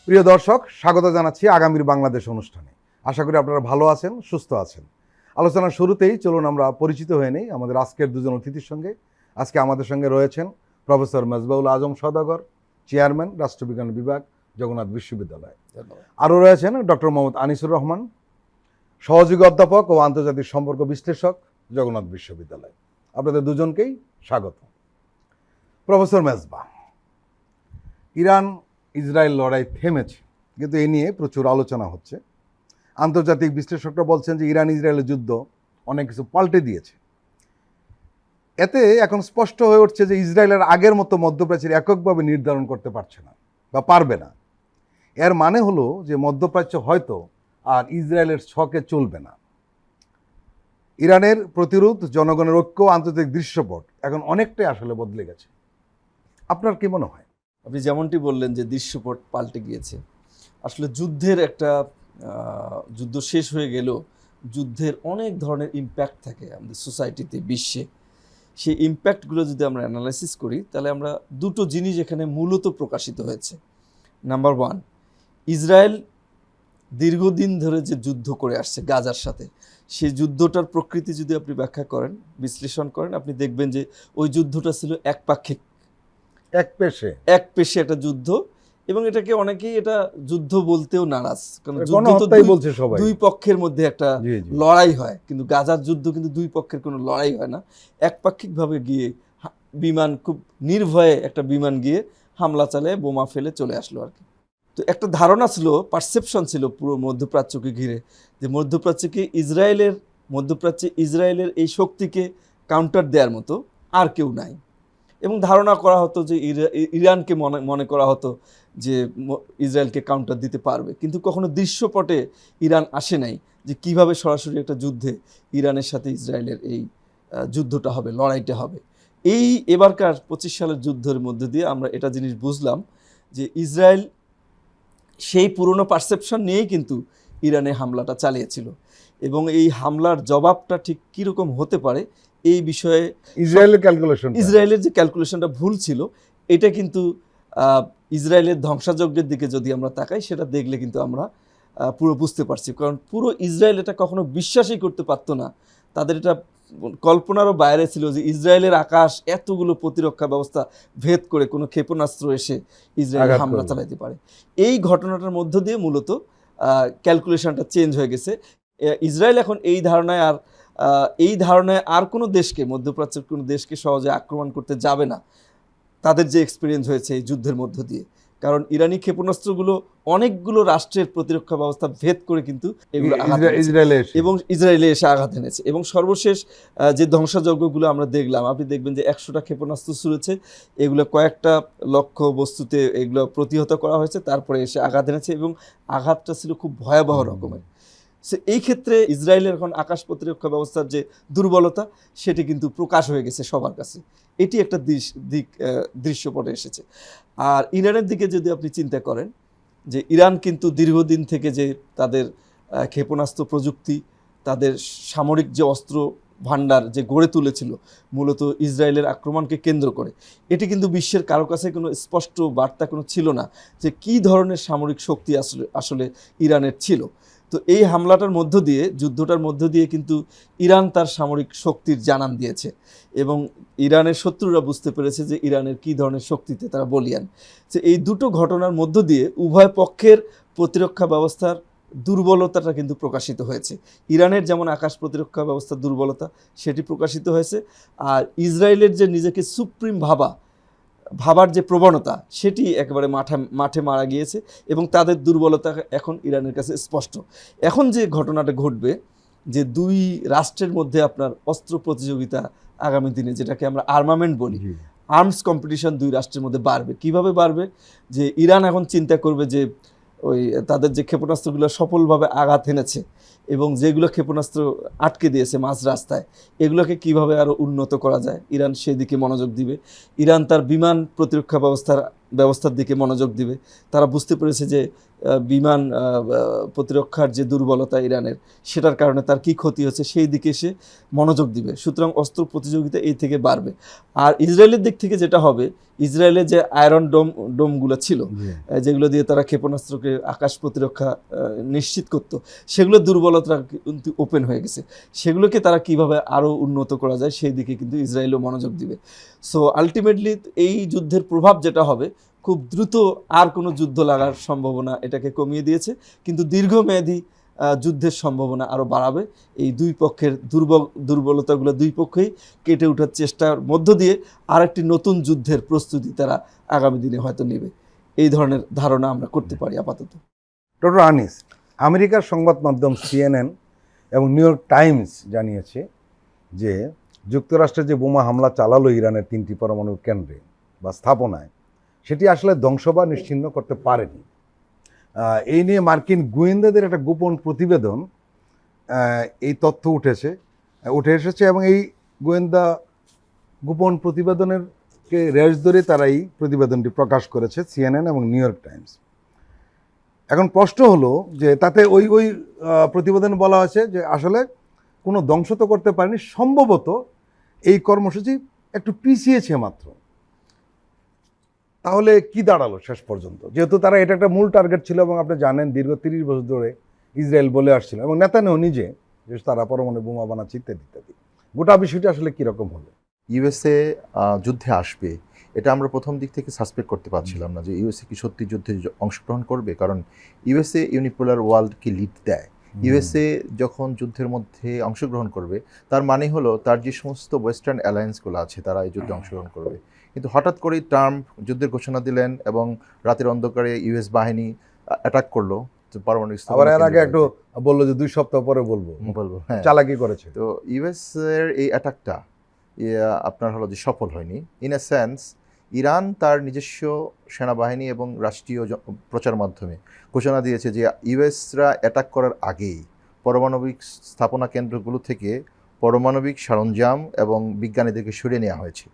প্রিয় দর্শক, স্বাগত জানাচ্ছি আগামীর বাংলাদেশ অনুষ্ঠানে। আশা করি আপনারা ভালো আছেন, সুস্থ আছেন। আলোচনার শুরুতেই চলুন আমরা পরিচিত হয়ে নেই আমাদের আজকের দুজন অতিথির সঙ্গে। আজকে আমাদের সঙ্গে রয়েছেন প্রফেসর মেজবাউল আজম সওদাগর, চেয়ারম্যান, রাষ্ট্রবিজ্ঞান বিভাগ, জগন্নাথ বিশ্ববিদ্যালয়। আরও রয়েছেন ডক্টর মোহাম্মদ আনিসুর রহমান, সহযোগী অধ্যাপক ও আন্তর্জাতিক সম্পর্ক বিশ্লেষক, জগন্নাথ বিশ্ববিদ্যালয়। আপনাদের দুজনকেই স্বাগত। প্রফেসর মেজবা, ইরান ইসরায়েল লড়াই থেমেছে, কিন্তু এ নিয়ে প্রচুর আলোচনা হচ্ছে। আন্তর্জাতিক বিশ্লেষকরা বলছেন যে ইরান ইসরায়েলের যুদ্ধ অনেক কিছু পাল্টে দিয়েছে। এতে এখন স্পষ্ট হয়ে উঠছে যে ইসরায়েলের আগের মতো মধ্যপ্রাচ্যের এককভাবে নির্ধারণ করতে পারছে না বা পারবে না। এর মানে হলো যে মধ্যপ্রাচ্য হয়তো আর ইসরায়েলের ছকে চলবে না। ইরানের প্রতিরোধ, জনগণের ঐক্য, আন্তর্জাতিক দৃশ্যপট এখন অনেকটাই আসলে বদলে গেছে। আপনার কি মনে হয়? আপনি যেমনটি বললেন যে দৃশ্যপট পাল্টে গিয়েছে। আসলে যুদ্ধ শেষ হয়ে গেলেও যুদ্ধের অনেক ধরনের ইম্প্যাক্ট থাকে আমাদের সোসাইটিতে, বিশ্বে। সেই ইম্প্যাক্টগুলো যদি আমরা অ্যানালাইসিস করি, তাহলে আমরা দুটো জিনিস এখানে মূলত প্রকাশিত হয়েছে। নাম্বার ওয়ান, ইসরায়েল দীর্ঘদিন ধরে যে যুদ্ধ করে আসছে গাজার সাথে, সেই যুদ্ধটার প্রকৃতি যদি আপনি ব্যাখ্যা করেন, বিশ্লেষণ করেন, আপনি দেখবেন যে ওই যুদ্ধটা ছিল একপাক্ষিক, এক পেশে একটা যুদ্ধ। এবং এটাকে অনেকেই এটা যুদ্ধ বলতেও নারাজ, কারণ দুই পক্ষের মধ্যে একটা লড়াই হয়, কিন্তু গাজার যুদ্ধ কিন্তু দুই পক্ষের কোনো লড়াই হয় না। একপাক্ষিকভাবে গিয়ে বিমান, খুব নির্ভয়ে একটা বিমান গিয়ে হামলা চালায়, বোমা ফেলে চলে আসলো আর কি। তো একটা ধারণা ছিল, পারসেপশন ছিল পুরো মধ্যপ্রাচ্যকে ঘিরে, যে মধ্যপ্রাচ্যে ইসরায়েলের এই শক্তিকে কাউন্টার দেওয়ার মতো আর কেউ নাই। এবং ধারণা করা হতো যে ইরানকে মনে করা হতো যে ইসরায়েলকে কাউন্টার দিতে পারবে, কিন্তু কখনো দৃশ্যপটে ইরান আসে নাই যে কিভাবে সরাসরি একটা যুদ্ধে ইরানের সাথে ইসরায়েলের এই যুদ্ধটা হবে, লড়াইটা হবে। এই এবারকার 25 সালের যুদ্ধের মধ্যে দিয়ে আমরা এটা জিনিস বুঝলাম যে ইসরায়েল সেই পুরনো পারসেপশন নিয়েই কিন্তু ইরানে হামলাটা চালিয়েছিল, এবং এই হামলার জবাবটা ঠিক কীরকম হতে পারে এই বিষয়ে ইসরায়েলের যে ক্যালকুলেশনটা ভুল ছিল, এটা কিন্তু ইসরায়েলের ধ্বংসাযজ্ঞের দিকে যদি আমরা তাকাই, সেটা দেখলে কিন্তু আমরা পুরো বুঝতে পারছি। কারণ পুরো ইসরায়েল এটা কখনো বিশ্বাসই করতে পারতো না, তাদের এটা কল্পনারও বাইরে ছিল যে ইসরায়েলের আকাশ এতগুলো প্রতিরক্ষা ব্যবস্থা ভেদ করে কোনো ক্ষেপণাস্ত্র এসে ইসরায়েল হামলা চালাতে পারে। এই ঘটনাটার মধ্য দিয়ে মূলত ক্যালকুলেশনটা চেঞ্জ হয়ে গেছে। ইসরায়েল এখন এই ধারণায় আর কোনো দেশকে, মধ্যপ্রাচ্যের কোনো দেশকে সহজে আক্রমণ করতে যাবে না, তাদের যে এক্সপিরিয়েন্স হয়েছে এই যুদ্ধের মধ্য দিয়ে। কারণ ইরানি ক্ষেপণাস্ত্রগুলো অনেকগুলো রাষ্ট্রের প্রতিরক্ষা ব্যবস্থা ভেদ করে কিন্তু এগুলো ইসরায়েলে এসে আঘাত এনেছে। এবং সর্বশেষ যে ধ্বংসযজ্ঞগুলো আমরা দেখলাম, আপনি দেখবেন যে 100টা ক্ষেপণাস্ত্র ছুড়েছে, এগুলো কয়েকটা লক্ষ্য বস্তুতে এগুলো প্রতিহত করা হয়েছে, তারপরে এসে আঘাত এনেছে, এবং আঘাতটা ছিল খুব ভয়াবহ রকমের। এই ক্ষেত্রে ইসরায়েলের এখন আকাশ প্রতিরক্ষা ব্যবস্থার যে দুর্বলতা, সেটি কিন্তু প্রকাশ হয়ে গেছে সবার কাছে। এটি একটা দৃশ্যপটে এসেছে। আর ইরানের দিকে যদি আপনি চিন্তা করেন, যে ইরান কিন্তু দীর্ঘদিন থেকে যে তাদের ক্ষেপণাস্ত্র প্রযুক্তি, তাদের সামরিক যে অস্ত্র ভাণ্ডার যে গড়ে তুলেছিল মূলত ইসরায়েলের আক্রমণকে কেন্দ্র করে, এটি কিন্তু বিশ্বের কারো কাছে কোনো স্পষ্ট বার্তা কোনো ছিল না যে কী ধরনের সামরিক শক্তি আসলে ইরানের ছিল। তো এই হামলাটার মধ্য দিয়ে, যুদ্ধটার মধ্য দিয়ে কিন্তু ইরান তার সামরিক শক্তির জানান দিয়েছে, এবং ইরানের শত্রুরা বুঝতে পেরেছে যে ইরানের কী ধরনের শক্তিতে তারা বলিয়ান। যে এই দুটো ঘটনার মধ্য দিয়ে উভয় পক্ষের প্রতিরক্ষা ব্যবস্থার দুর্বলতাটা কিন্তু প্রকাশিত হয়েছে। ইরানের যেমন আকাশ প্রতিরক্ষা ব্যবস্থার দুর্বলতা, সেটি প্রকাশিত হয়েছে, আর ইসরায়েলের যে নিজেকে সুপ্রিম ভাবার যে প্রবণতা, সেটি একেবারে মাঠে মারা গিয়েছে, এবং তাদের দুর্বলতা এখন ইরানের কাছে স্পষ্ট। এখন যে ঘটনাটা ঘটবে, যে দুই রাষ্ট্রের মধ্যে আপনার অস্ত্র প্রতিযোগিতা আগামী দিনে, যেটাকে আমরা আর্মামেন্ট বলি, আর্মস কম্পিটিশন দুই রাষ্ট্রের মধ্যে বাড়বে। কিভাবে বাড়বে? যে ইরান এখন চিন্তা করবে যে তাদের যে ক্ষেপণাস্ত্রগুলো সফলভাবে আঘাত এনেছে এবং যেগুলো ক্ষেপণাস্ত্র আটকে দিয়েছে মাঝ রাস্তায়, এগুলোকে কিভাবে আরও উন্নত করা যায়, ইরান সেদিকে মনোযোগ দিবে। ইরান তার বিমান প্রতিরক্ষা ব্যবস্থার ব্যবস্থার দিকে মনোযোগ দিবে। তারা বুঝতে পেরেছে যে বিমান প্রতিরক্ষার যে দুর্বলতা ইরানের, সেটার কারণে তার কি ক্ষতি হচ্ছে সেই দিকে সে মনোযোগ দিবে। সুতরাং অস্ত্র প্রতিযোগিতা এই থেকে বাড়বে। আর ইসরায়েলের দিক থেকে যেটা হবে, ইসরায়েলের যে আয়রন ডোমগুলো ছিল, যেগুলো দিয়ে তারা ক্ষেপণাস্ত্রকে আকাশ প্রতিরক্ষা নিশ্চিত করত, সেগুলোর দুর্বলতা কিন্তু ওপেন হয়ে গেছে। সেগুলোকে তারা কিভাবে আরও উন্নত করা যায় সেই দিকে কিন্তু ইসরায়েলও মনোযোগ দিবে। সো আলটিমেটলি এই যুদ্ধের প্রভাব যেটা হবে, খুব দ্রুত আর কোনো যুদ্ধ লাগার সম্ভাবনা এটাকে কমিয়ে দিয়েছে, কিন্তু দীর্ঘমেয়াদী যুদ্ধের সম্ভাবনা আরও বাড়াবে। এই দুই পক্ষের দুর্বলতাগুলো দুই পক্ষেই কেটে ওঠার চেষ্টার মধ্য দিয়ে আরেকটি নতুন যুদ্ধের প্রস্তুতি তারা আগামী দিনে হয়তো নেবে, এই ধরনের ধারণা আমরা করতে পারি আপাতত। ডক্টর আনিস, আমেরিকার সংবাদ মাধ্যম CNN এবং নিউ ইয়র্ক টাইমস জানিয়েছে যে যুক্তরাষ্ট্রে যে বোমা হামলা চালালো ইরানের 3টি পরমাণু কেন্দ্রে বা স্থাপনায়, সেটি আসলে ধ্বংস বা নিশ্চিহ্ন করতে পারেনি। এই নিয়ে মার্কিন গোয়েন্দাদের একটা গোপন প্রতিবেদন, এই তথ্য উঠে এসেছে এবং এই গোয়েন্দা গোপন প্রতিবেদনের রেশ ধরে তারা এই প্রতিবেদনটি প্রকাশ করেছে, CNN এবং নিউ ইয়র্ক টাইমস। এখন প্রশ্ন হলো যে তাতে ওই প্রতিবেদনে বলা হয়েছে যে আসলে কোনো ধ্বংস তো করতে পারেনি, সম্ভবত এই কর্মসূচি একটু পিছিয়েছে মাত্র। তাহলে কি দাঁড়ালো শেষ পর্যন্ত? যেহেতু তারা এটা একটা মূল টার্গেট ছিল এবং আপনি জানেন দীর্ঘ 30 বছর ধরে ইসরায়েল বলে আসছিল এবং নেতানিয়াহু নিজে যে তারা পরমাণু বোমা বানাচ্ছে ইত্যাদি ইত্যাদি। গোটা বিষয়টা আসলে কীরকম হলো? ইউএসএ যুদ্ধে আসবে এটা আমরা প্রথম দিক থেকে সাসপেক্ট করতে পারছিলাম না যে ইউএসএ কি সত্যি যুদ্ধে অংশগ্রহণ করবে, কারণ ইউএসএ ইউনিপোলার ওয়ার্ল্ডকে লিড দেয়। ইউএসএ যখন যুদ্ধের মধ্যে অংশগ্রহণ করবে তার মানে হলো তার যে সমস্ত ওয়েস্টার্ন অ্যালায়েন্সগুলো আছে তারা এই যুদ্ধে অংশগ্রহণ করবে। কিন্তু হঠাৎ করেই ট্রাম্প যুদ্ধের ঘোষণা দিলেন এবং রাতের অন্ধকারে ইউএস বাহিনী অ্যাটাক করলো পারমাণবিক। আবার এর আগে একটু বললো যে 2 সপ্তাহ পরে বলবো, হ্যাঁ, চালাকি করেছে। তো ইউএস এর এই অ্যাটাকটা আপনার হলো যে সফল হয়নি। ইন এ সেন্স ইরান তার নিজস্ব সেনাবাহিনী এবং রাষ্ট্রীয় প্রচার মাধ্যমে ঘোষণা দিয়েছে যে ইউএসরা অ্যাটাক করার আগেই পারমাণবিক স্থাপনা কেন্দ্রগুলো থেকে পারমাণবিক সরঞ্জাম এবং বিজ্ঞানীদেরকে সরিয়ে নেওয়া হয়েছে,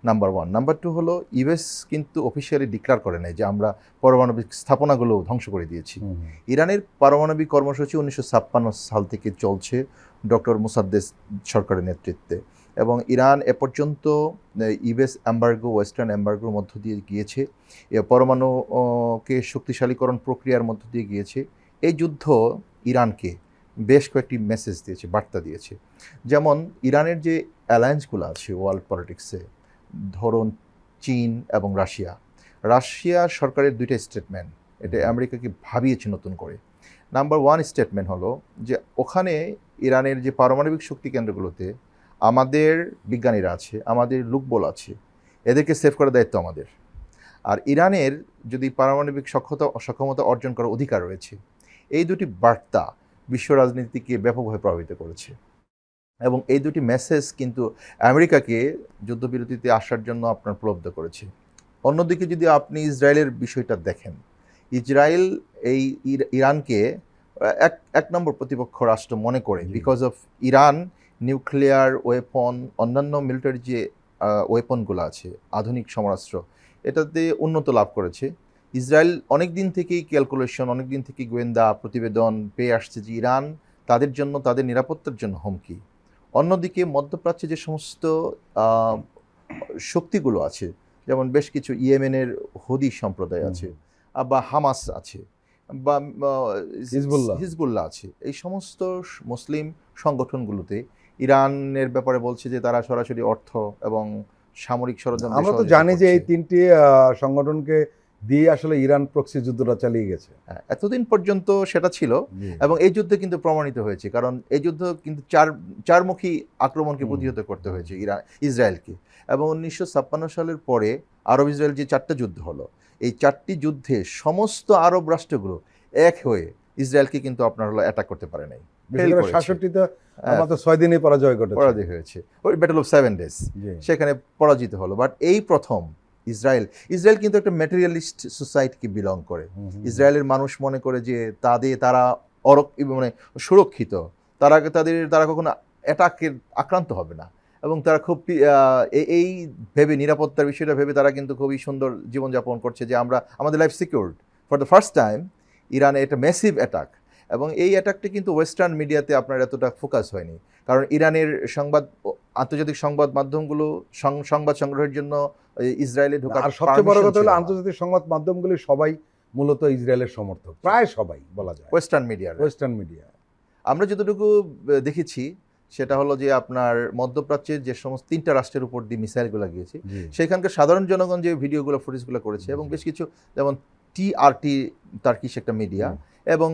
নাম্বার 1। নাম্বার 2 হলো ইউএস কিন্তু অফিসিয়ালি ডিক্লেয়ার করে নাই যে আমরা পারমাণবিক স্থাপনাগুলো ধ্বংস করে দিয়েছি। ইরানের পারমাণবিক কর্মসূচি 1956 সাল থেকে চলছে ডক্টর মুসাদ্দেস সরকারের নেতৃত্বে, এবং ইরান এ পর্যন্ত ইউএস এম্বার্গো, ওয়েস্টার্ন এম্বার্গোর মধ্য দিয়ে গিয়েছে, পরমাণুকে শক্তিশালীকরণ প্রক্রিয়ার মধ্য দিয়ে গিয়েছে। এই যুদ্ধ ইরানকে বেশ কয়েকটি মেসেজ দিয়েছে, বার্তা দিয়েছে। যেমন ইরানের যে অ্যালায়েন্সগুলো আছে ওয়ার্ল্ড পলিটিক্সে, ধরুন চীন এবং রাশিয়া সরকারের 2টা স্টেটমেন্ট এটা আমেরিকাকে ভাবিয়েছে নতুন করে। নাম্বার 1 স্টেটমেন্ট হলো যে ওখানে ইরানের যে পারমাণবিক শক্তি কেন্দ্রগুলোতে আমাদের বিজ্ঞানীরা আছে, আমাদের লোকবল আছে, এদেরকে সেভ করার দায়িত্ব আমাদের। আর ইরানের যদি পারমাণবিক সক্ষমতা অর্জন করার অধিকার রয়েছে। এই দুটি বার্তা বিশ্ব রাজনীতিকে ব্যাপকভাবে প্রভাবিত করেছে এবং এই দুটি মেসেজ কিন্তু আমেরিকাকে যুদ্ধবিরতিতে আসার জন্য আপনার প্রলব্ধ করেছে। অন্যদিকে যদি আপনি ইসরায়েলের বিষয়টা দেখেন, ইসরায়েল এই ইরানকে এক নম্বর প্রতিপক্ষ রাষ্ট্র মনে করে, because of Iran nuclear weapon, অন্যান্য মিলিটারি যে ওয়েপনগুলো আছে, আধুনিক সমরাস্ত্র, এটাতে উন্নত লাভ করেছে। ইসরায়েল অনেক দিন থেকেই ক্যালকুলেশন, অনেক দিন থেকেই গোয়েন্দা প্রতিবেদন পেয়ে আসছে যে ইরান তাদের জন্য, তাদের নিরাপত্তার জন্য হুমকি। অন্যদিকে মধ্যপ্রাচ্যে যে সমস্ত শক্তিগুলো আছে, যেমন বেশ কিছু ইয়েমেনের হুদি সম্প্রদায় আছে, বা হামাস আছে, বা হিজবুল্লাহ আছে, এই সমস্ত মুসলিম সংগঠনগুলোতে ইরানের ব্যাপারে বলছে যে তারা সরাসরি অর্থ এবং সামরিক সরঞ্জাম। আমরা তো জানি যে এই 3টি সংগঠনকে দিয়ে আসলে ইরান প্রক্সি যুদ্ধটা চালিয়ে গেছে এতদিন পর্যন্ত, সেটা ছিল। এবং এই যুদ্ধে কিন্তু প্রমাণিত হয়েছে, কারণ এই যুদ্ধ কিন্তু চারমুখী আক্রমণকে প্রতিহত করতে হয়েছে ইসরায়েলকে। এবং 1956 সালের পরে আরব ইসরায়েল যে 4টা যুদ্ধ হলো, এই 4টি যুদ্ধে সমস্ত আরব রাষ্ট্রগুলো এক হয়ে ইসরায়েলকে কিন্তু আপনার হলো অ্যাটাক করতে পারে নাই। 67তে মাত্র 6 দিনে পরাজয় হয়েছে, ওই ব্যাটল অফ 7 ডেজ, সেখানে পরাজিত হলো। বাট এই প্রথম ইসরায়েল কিন্তু একটা ম্যাটেরিয়ালিস্ট সোসাইটিকে বিলং করে। ইসরায়েলের মানুষ মনে করে যে তারা মানে সুরক্ষিত, তারা কখনো অ্যাটাকের আক্রান্ত হবে না। এবং তারা খুব এই ভেবে নিরাপত্তার বিষয়টা ভেবে তারা কিন্তু খুবই সুন্দর জীবনযাপন করছে যে আমাদের life secured. For the first time ইরানে এটা ম্যাসিভ অ্যাটাক, এবং এই অ্যাটাকটি কিন্তু ওয়েস্টার্ন মিডিয়াতে আপনার এতটা ফোকাস হয়নি, কারণ ইরানের আন্তর্জাতিক সংবাদ মাধ্যমগুলো সংবাদ সংগ্রহের জন্য ইসরায়েলে ঢোকার আর সবচেয়ে বড় permission কথা হলো ছিল না। আন্তর্জাতিক সংবাদ মাধ্যমগুলি সবাই মূলত ইসরায়েলের সমর্থক, প্রায় সবাই বলা যায় ওয়েস্টার্ন মিডিয়ার ওয়েস্টার্ন মিডিয়া। আমরা যতটুকু দেখেছি সেটা হলো যে আপনার মধ্যপ্রাচ্যের যে সমস্ত 3টা রাষ্ট্রের উপর দিয়ে মিসাইলগুলো গিয়েছে সেখানকার সাধারণ জনগণ যে ভিডিওগুলো ফুটেজগুলো করেছে, এবং বেশ কিছু যেমন TRT টার্কিশ একটা মিডিয়া এবং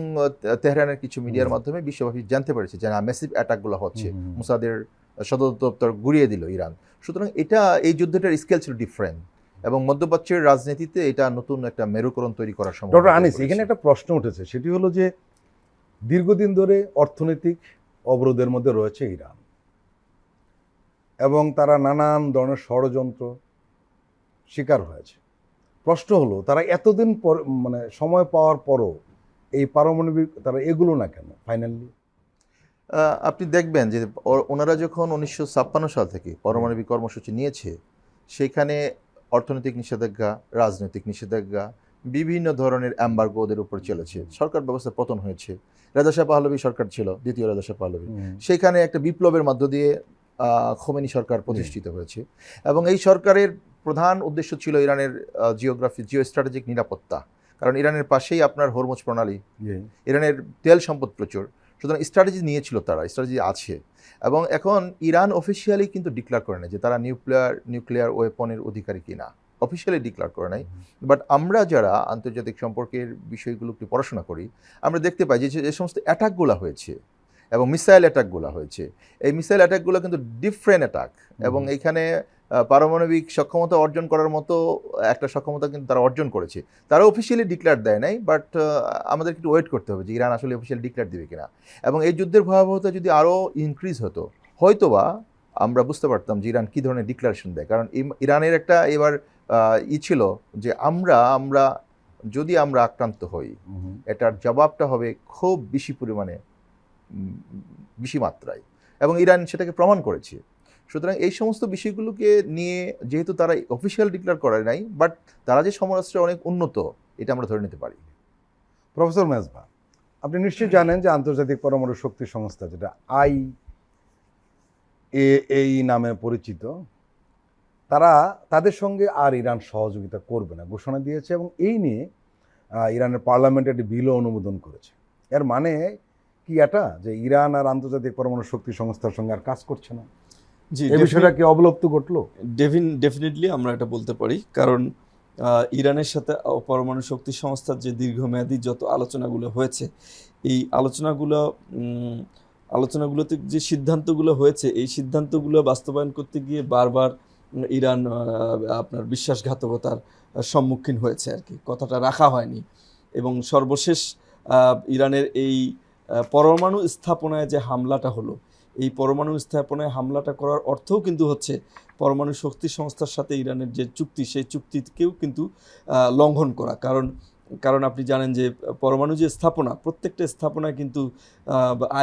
তেহরানের কিছু মিডিয়ার মাধ্যমে বিশ্বব্যাপী জানতে পেরেছে যে ম্যাসিভ অ্যাটাকগুলো হচ্ছে, মুসাদের সদর দপ্তর গুড়িয়ে দিল ইরান। সুতরাং এই যুদ্ধটার স্কেল ছিল ডিফারেন্ট, এবং মধ্যপ্রাচ্যের রাজনীতিতে এটা নতুন একটা মেরুকরণ তৈরি করার সময়। ডক্টর আনিস, এখানে একটা প্রশ্ন উঠেছে, সেটি হলো যে দীর্ঘদিন ধরে অর্থনৈতিক অবরোধের মধ্যে রয়েছে ইরান, এবং তারা নানান ধরনের ষড়যন্ত্র শিকার হয়েছে। প্রশ্ন হলো তারা এতদিন পর মানে সময় পাওয়ার পরও এই পারমাণবিক তারা এগুলো না কেন ফাইনালি? আপনি দেখবেন যে ওনারা যখন 1956 সাল থেকে পারমাণবিক কর্মসূচি নিয়েছে, সেখানে অর্থনৈতিক নিষেধাজ্ঞা, রাজনৈতিক নিষেধাজ্ঞা, বিভিন্ন ধরনের এম্বার্গো ওদের উপর চলেছে, সরকার ব্যবস্থা পতন হয়েছে। রেজা শাহ পাহলভী সরকার ছিল, দ্বিতীয় রেজা শাহ পাহলভী, সেখানে একটা বিপ্লবের মধ্য দিয়ে খোমেনি সরকার প্রতিষ্ঠিত হয়েছে, এবং এই সরকারের প্রধান উদ্দেশ্য ছিল ইরানের জিও স্ট্র্যাটেজিক নিরাপত্তা, কারণ ইরানের পাশেই আপনার হরমুজ প্রণালী, ইরানের তেল সম্পদ প্রচুর, সুতরাং স্ট্র্যাটেজি নিয়েছিল, তারা স্ট্র্যাটেজি আছে। এবং এখন ইরান অফিসিয়ালি কিন্তু ডিক্লেয়ার করে না যে তারা নিউক্লিয়ার ওয়েপনের অধিকারী কিনা, অফিসিয়ালি ডিক্লেয়ার করে নাই। বাট আমরা যারা আন্তর্জাতিক সম্পর্কের বিষয়গুলোকে পড়াশোনা করি, আমরা দেখতে পাই যে সমস্ত অ্যাটাকগুলো হয়েছে এবং মিসাইল অ্যাটাকগুলো হয়েছে, এই মিসাইল অ্যাটাকগুলো কিন্তু ডিফারেন্ট অ্যাটাক, এবং এইখানে পারমাণবিক সক্ষমতা অর্জন করার মতো একটা সক্ষমতা কিন্তু তারা অর্জন করেছে। তারা অফিসিয়ালি ডিক্লেয়ার দেয় নাই, বাট আমাদের একটু ওয়েট করতে হবে যে ইরান আসলে অফিসিয়ালি ডিক্লেয়ার দেবে কিনা। এবং এই যুদ্ধের ভয়াবহতা যদি আরও ইনক্রিজ হতো, হয়তোবা আমরা বুঝতে পারতাম যে ইরান কী ধরনের ডিক্লারেশন দেয়, কারণ ইরানের একটা এবার ছিল যে আমরা যদি আমরা আক্রান্ত হই, এটার জবাবটা হবে খুব বেশি পরিমাণে, বেশি মাত্রায়, এবং ইরান সেটাকে প্রমাণ করেছে। সুতরাং এই সমস্ত বিষয়গুলোকে নিয়ে যেহেতু তারা অফিসিয়াল ডিক্লেয়ার করে নাই, বাট তারা যে সমরাস্ত্রে অনেক উন্নত, এটা আমরা ধরে নিতে পারি। প্রফেসর মেজবা, আপনি নিশ্চয়ই জানেন যে আন্তর্জাতিক পরমাণু শক্তি সংস্থা, যেটা IAEA নামে পরিচিত, তাদের সঙ্গে আর ইরান সহযোগিতা করবে না ঘোষণা দিয়েছে, এবং এই নিয়ে ইরানের পার্লামেন্টে একটি বিলও অনুমোদন করেছে। এর মানে কি এটা যে ইরান আর আন্তর্জাতিক পরমাণু শক্তি সংস্থার সঙ্গে আর কাজ করছে না? জি, এই বিষয়টা কি অবলুপ্ত ঘটলো? ডেফিনেটলি আমরা এটা বলতে পারি, কারণ ইরানের সাথে পরমাণু শক্তি সংস্থার যে দীর্ঘমেয়াদী যত আলোচনাগুলো হয়েছে, এই আলোচনাগুলোতে যে সিদ্ধান্তগুলো হয়েছে, এই সিদ্ধান্তগুলো বাস্তবায়ন করতে গিয়ে বারবার ইরান আপনার বিশ্বাসঘাতকতার সম্মুখীন হয়েছে আর কি, কথাটা রাখা হয়নি। এবং সর্বশেষ ইরানের এই পরমাণু স্থাপনায় যে হামলাটা হলো, এই পরমাণু স্থাপনায় হামলাটা করার অর্থও কিন্তু হচ্ছে পরমাণু শক্তি সংস্থার সাথে ইরানের যে চুক্তি, সেই চুক্তিকেও কিন্তু লঙ্ঘন করা। কারণ আপনি জানেন যে পরমাণু যে স্থাপনা, প্রত্যেকটা স্থাপনায় কিন্তু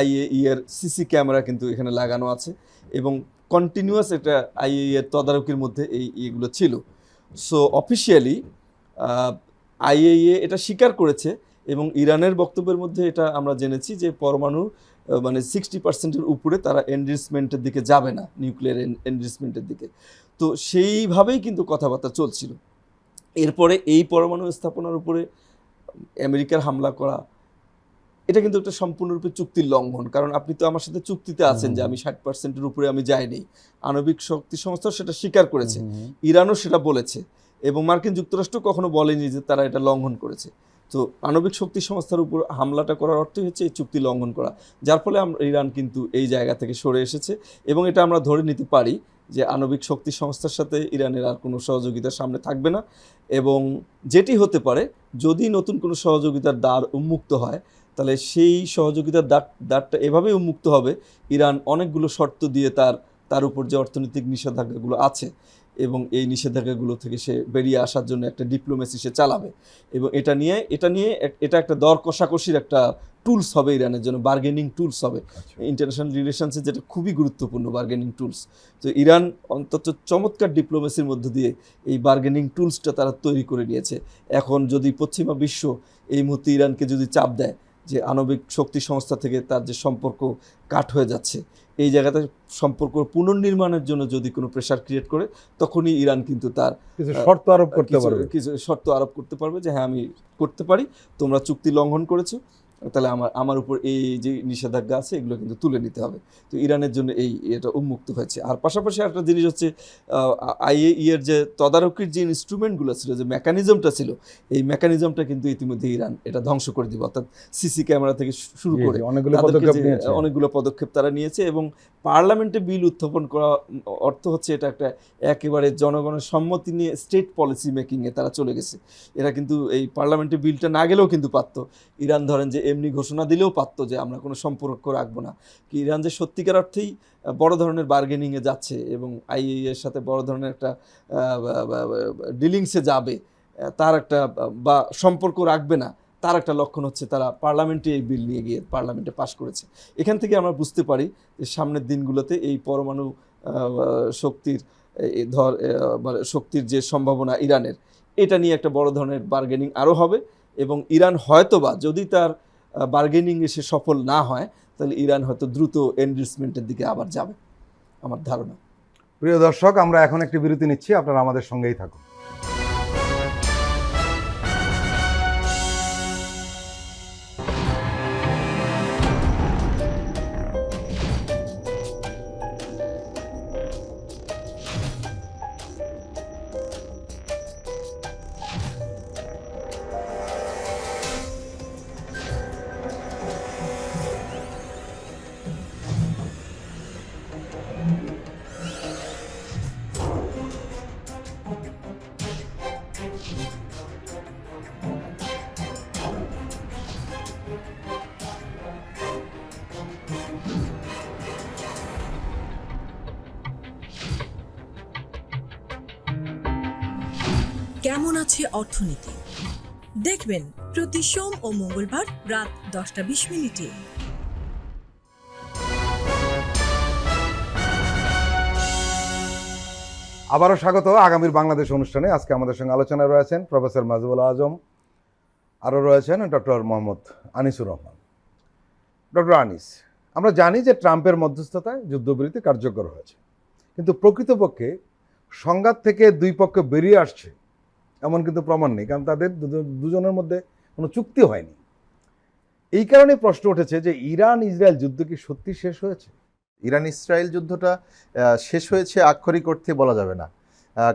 IAEA এর CC ক্যামেরা কিন্তু এখানে লাগানো আছে, এবং কন্টিনিউয়াস এটা IAEA এর তদারকির মধ্যে এইগুলো ছিল। সো অফিসিয়ালি IAEA এটা স্বীকার করেছে, এবং ইরানের বক্তব্যের মধ্যে এটা আমরা জেনেছি যে পরমাণু মানে 60%-এর উপরে তারা এনরিচমেন্টের দিকে যাবে না, নিউক্লিয়ার এনরিচমেন্টের দিকে। তো সেইভাবেই কিন্তু কথাবার্তা চলছিল। এরপরে এই পরমাণু স্থাপনার উপরে আমেরিকার হামলা করা, এটা কিন্তু একটা সম্পূর্ণরূপে চুক্তির লঙ্ঘন। কারণ আপনি তো আমার সাথে চুক্তিতে আছেন যে আমি 60%-এর উপরে আমি যাইনি, আণবিক শক্তি সংস্থা সেটা স্বীকার করেছে, ইরানও সেটা বলেছে, এবং মার্কিন যুক্তরাষ্ট্র কখনো বলেনি যে তারা এটা লঙ্ঘন করেছে। তো আণবিক শক্তি সংস্থার উপর হামলাটা করার অর্থই হচ্ছে এই চুক্তি লঙ্ঘন করা, যার ফলে ইরান কিন্তু এই জায়গা থেকে সরে এসেছে, এবং এটা আমরা ধরে নিতে পারি যে আণবিক শক্তি সংস্থার সাথে ইরানের আর কোনো সহযোগিতার সামনে থাকবে না। এবং যেটি হতে পারে, যদি নতুন কোনো সহযোগিতার দ্বার উন্মুক্ত হয়, তাহলে সেই সহযোগিতার দ্বারটা এভাবেই উন্মুক্ত হবে, ইরান অনেকগুলো শর্ত দিয়ে তার উপর যে অর্থনৈতিক নিষেধাজ্ঞাগুলো আছে এবং এই নিষেধাজ্ঞাগুলো থেকে সে বেরিয়ে আসার জন্য একটা ডিপ্লোমেসি সে চালাবে, এবং এটা একটা দর কষাকষির একটা টুলস হবে ইরানের জন্য, বার্গেনিং টুলস হবে ইন্টারন্যাশনাল রিলেশনসে, যেটা খুবই গুরুত্বপূর্ণ বার্গেনিং টুলস। তো ইরান অন্তত চমৎকার ডিপ্লোমেসির মধ্য দিয়ে এই বার্গেনিং টুলসটা তারা তৈরি করে নিয়েছে। এখন যদি পশ্চিমা বিশ্ব এই মুহূর্তে ইরানকে যদি চাপ দেয় যে আণবিক শক্তি সংস্থা থেকে তার যে সম্পর্ক কাট হয়ে যাচ্ছে, এই জায়গাতে সম্পর্ক পুনর্নির্মাণের জন্য যদি কোনো প্রেশার ক্রিয়েট করে, তখনই ইরান কিন্তু তার কিছু শর্ত আরোপ করতে পারবে, কিছু শর্ত আরোপ করতে পারবে যে হ্যাঁ আমি করতে পারি, তোমরা চুক্তি লঙ্ঘন করেছো, তাহলে আমার উপর এই যে নিষেধাজ্ঞা আছে এগুলো কিন্তু তুলে নিতে হবে। তো ইরানের জন্য এটা উন্মুক্ত হয়েছে। আর পাশাপাশি একটা জিনিস হচ্ছে IAEA এর যে তদারকির যে ইনস্ট্রুমেন্টগুলো ছিল, যে মেকানিজমটা ছিল, এই মেকানিজমটা কিন্তু ইতিমধ্যে ইরান এটা ধ্বংস করে দিবে, অর্থাৎ সিসি ক্যামেরা থেকে শুরু করে অনেকগুলো পদক্ষেপ তারা নিয়েছে। এবং পার্লামেন্টে বিল উত্থাপন করা অর্থ হচ্ছে এটা একটা একেবারে জনগণের সম্মতি নিয়ে স্টেট পলিসি মেকিংয়ে তারা চলে গেছে। এরা কিন্তু এই পার্লামেন্টে বিলটা না গেলেও কিন্তু পারত, ইরান ধরেন যে এমনি ঘোষণা দিলেও পারতো যে আমরা কোনো সম্পর্ক রাখবো না। কি ইরান যে সত্যিকার অর্থেই বড় ধরনের বার্গেনিংয়ে যাচ্ছে এবং IAEA এর সাথে বড় ধরনের একটা ডিলিংসে যাবে, তার একটা বা সম্পর্ক রাখবে না, তার একটা লক্ষণ হচ্ছে তারা পার্লামেন্টে এই বিল নিয়ে গিয়ে পার্লামেন্টে পাশ করেছে। এখান থেকে আমরা বুঝতে পারি যে সামনের দিনগুলোতে এই পরমাণু শক্তির যে সম্ভাবনা ইরানের, এটা নিয়ে একটা বড় ধরনের বার্গেনিং আরও হবে। এবং ইরান হয়তোবা যদি তার বার্গেনিংয়ে সে সফল না হয়, তাহলে ইরান হয়তো দ্রুত এনরিচমেন্টের দিকে আবার যাবে, আমার ধারণা। প্রিয় দর্শক, আমরা এখন একটি বিরতি নিচ্ছি, আপনারা আমাদের সঙ্গেই থাকুন। কেমন আছে অর্থনীতি দেখবেন প্রতি সোম ও মঙ্গলবার রাত 10:20 আবারও স্বাগত আগামীর বাংলাদেশ অনুষ্ঠানে। আজকে আমাদের সঙ্গে আলোচনায় রয়েছেন প্রফেসর মাহজুবুল আজম, আরও রয়েছেন ডক্টর মোহাম্মদ আনিসুর রহমান। ডক্টর আনিস, আমরা জানি যে ট্রাম্পের মধ্যস্থতায় যুদ্ধবিরতি কার্যকর হয়েছে, কিন্তু প্রকৃতপক্ষে সংঘাত থেকে দুই পক্ষ বেরিয়ে আসছে এমন কিন্তু প্রমাণ নেই, কারণ তাদের দুজনের মধ্যে কোনো চুক্তি হয়নি। এই কারণে প্রশ্ন উঠেছে যে ইরান ইসরায়েল যুদ্ধ কি সত্যি শেষ হয়েছে? ইরান ইসরায়েল যুদ্ধটা শেষ হয়েছে আক্ষরিক অর্থে বলা যাবে না,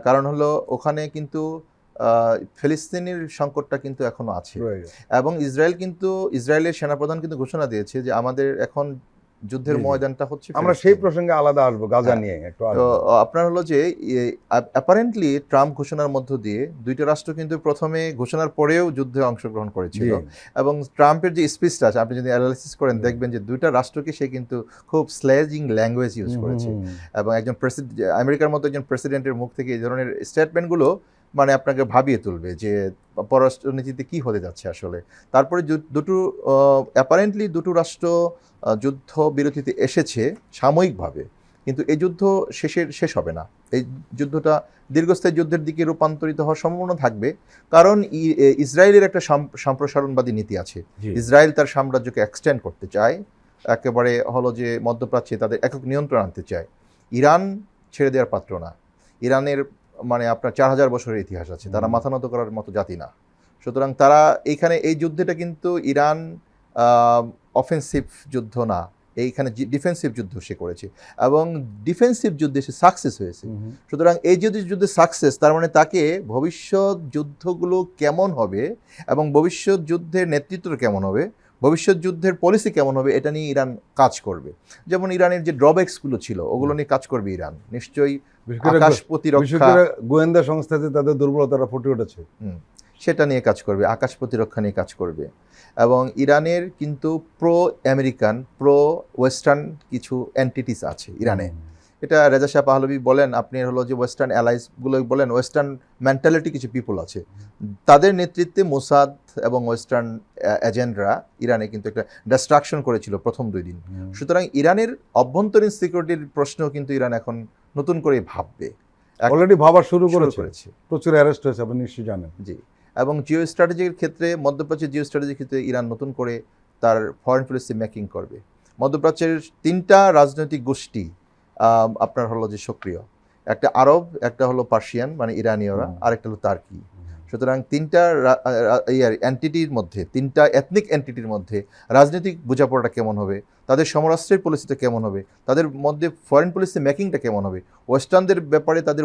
কারণ হলো ওখানে কিন্তু ফিলিস্তিনের সংকটটা কিন্তু এখনো আছে, এবং ইসরায়েলের সেনাপ্রধান কিন্তু ঘোষণা দিয়েছে যে আমাদের এখন যুদ্ধের ময়দানটা হচ্ছে। আমরা সেই প্রসঙ্গে আলাদা আসবো, গাজা নিয়ে একটু। তো আপনার হলো যে অ্যাপারেন্টলি ট্রাম্প ঘোষণার মধ্য দিয়ে দুইটা রাষ্ট্র কিন্তু প্রথমে ঘোষণার পরেও যুদ্ধে অংশগ্রহণ করেছিল, এবং ট্রাম্পের যে স্পিচটা আছে আপনি যদি অ্যানালাইসিস করেন দেখবেন যে দুইটা রাষ্ট্রকে সে কিন্তু খুব স্ল্যাজিং ল্যাঙ্গুয়েজ ইউজ করেছে, এবং একজন আমেরিকার মতো একজন প্রেসিডেন্টের মুখ থেকে এই ধরনের স্টেটমেন্টগুলো মানে আপনাকে ভাবিয়ে তুলবে যে পররাষ্ট্রনীতিতে কি হতে যাচ্ছে আসলে। তারপরে অ্যাপারেন্টলি দুটো রাষ্ট্র যুদ্ধ বিরতিতে এসেছে সাময়িকভাবে, কিন্তু এই যুদ্ধ শেষ হবে না। এই যুদ্ধটা দীর্ঘস্থায়ী যুদ্ধের দিকে রূপান্তরিত হওয়ার সম্ভাবনা থাকবে, কারণ ইসরায়েলের একটা সম্প্রসারণবাদী নীতি আছে। ইসরায়েল তার সাম্রাজ্যকে এক্সটেন্ড করতে চায়, একেবারে হলো যে মধ্যপ্রাচ্যে তাদের একক নিয়ন্ত্রণ আনতে চায়। ইরান ছেড়ে দেওয়ার পাত্র না। ইরানের মানে আপনার 4000 বছরের ইতিহাস আছে, তারা মাথা নত করার মতো জাতি না। সুতরাং তারা এই যুদ্ধটা কিন্তু ইরান অফেন্সিভ যুদ্ধ না, এইখানে ডিফেন্সিভ যুদ্ধ সে করেছে, এবং ডিফেন্সিভ যুদ্ধে সে সাকসেস হয়েছে। সুতরাং এই যদি যুদ্ধে সাকসেস, তার মানে তাকে ভবিষ্যৎ যুদ্ধগুলো কেমন হবে এবং ভবিষ্যৎ যুদ্ধের নেতৃত্ব কেমন হবে, ভবিষ্যৎ যুদ্ধের পলিসি কেমন হবে, এটা নিয়ে ইরান কাজ করবে। যেমন ইরানের যে ড্রব্যাকসগুলো ছিল ওগুলো নিয়ে কাজ করবে ইরান নিশ্চয়ই। আকাশ প্রতিরক্ষা, গোয়েন্দা সংস্থাতে তাদের দুর্বলতাটা ফুটে উঠেছে, সেটা নিয়ে কাজ করবে, আকাশ প্রতিরক্ষা নিয়ে কাজ করবে। এবং ইরানের কিন্তু প্রো আমেরিকান, প্রো ওয়েস্টার্ন কিছু এন্টিটিস আছে ইরানে, এটা রেজা শাহ পাহলভি বলেন, আপনি হলো যে ওয়েস্টার্ন অ্যালাইসগুলো বলেন, ওয়েস্টার্ন মেন্টালিটি কিছু পিপল আছে, তাদের নেতৃত্বে মোসাদ এবং ওয়েস্টার্ন এজেন্টরা ইরানে কিন্তু একটা ডিস্ট্রাকশন করেছিল প্রথম 2 দিন। সুতরাং ইরানের অভ্যন্তরীণ সিকিউরিটির প্রশ্নও কিন্তু ইরান এখন নতুন করে ভাববে, অলরেডি ভাবা শুরু শুরু করেছে, প্রচুর অ্যারেস্ট হয়েছে, আপনি নিশ্চয়ই জানেন। জি, এবং জিও স্ট্র্যাটেজির ক্ষেত্রে, মধ্যপ্রাচ্যের জিও স্ট্র্যাটেজির ক্ষেত্রে ইরান নতুন করে তার ফরেন পলিসি মেকিং করবে। মধ্যপ্রাচ্যের 3টা রাজনৈতিক গোষ্ঠী আপনার হলো যে সক্রিয়, একটা আরব, একটা হলো পার্সিয়ান মানে ইরানীয়রা, আর একটা হলো তার্কি। সুতরাং 3টা এন্টিটির মধ্যে, 3টা এথনিক এন্টিটির মধ্যে রাজনৈতিক বোঝাপড়াটা কেমন হবে, তাদের সমরাষ্ট্রের পলিসিটা কেমন হবে, তাদের মধ্যে ফরেন পলিসি মেকিংটা কেমন হবে, ওয়েস্টার্নদের ব্যাপারে তাদের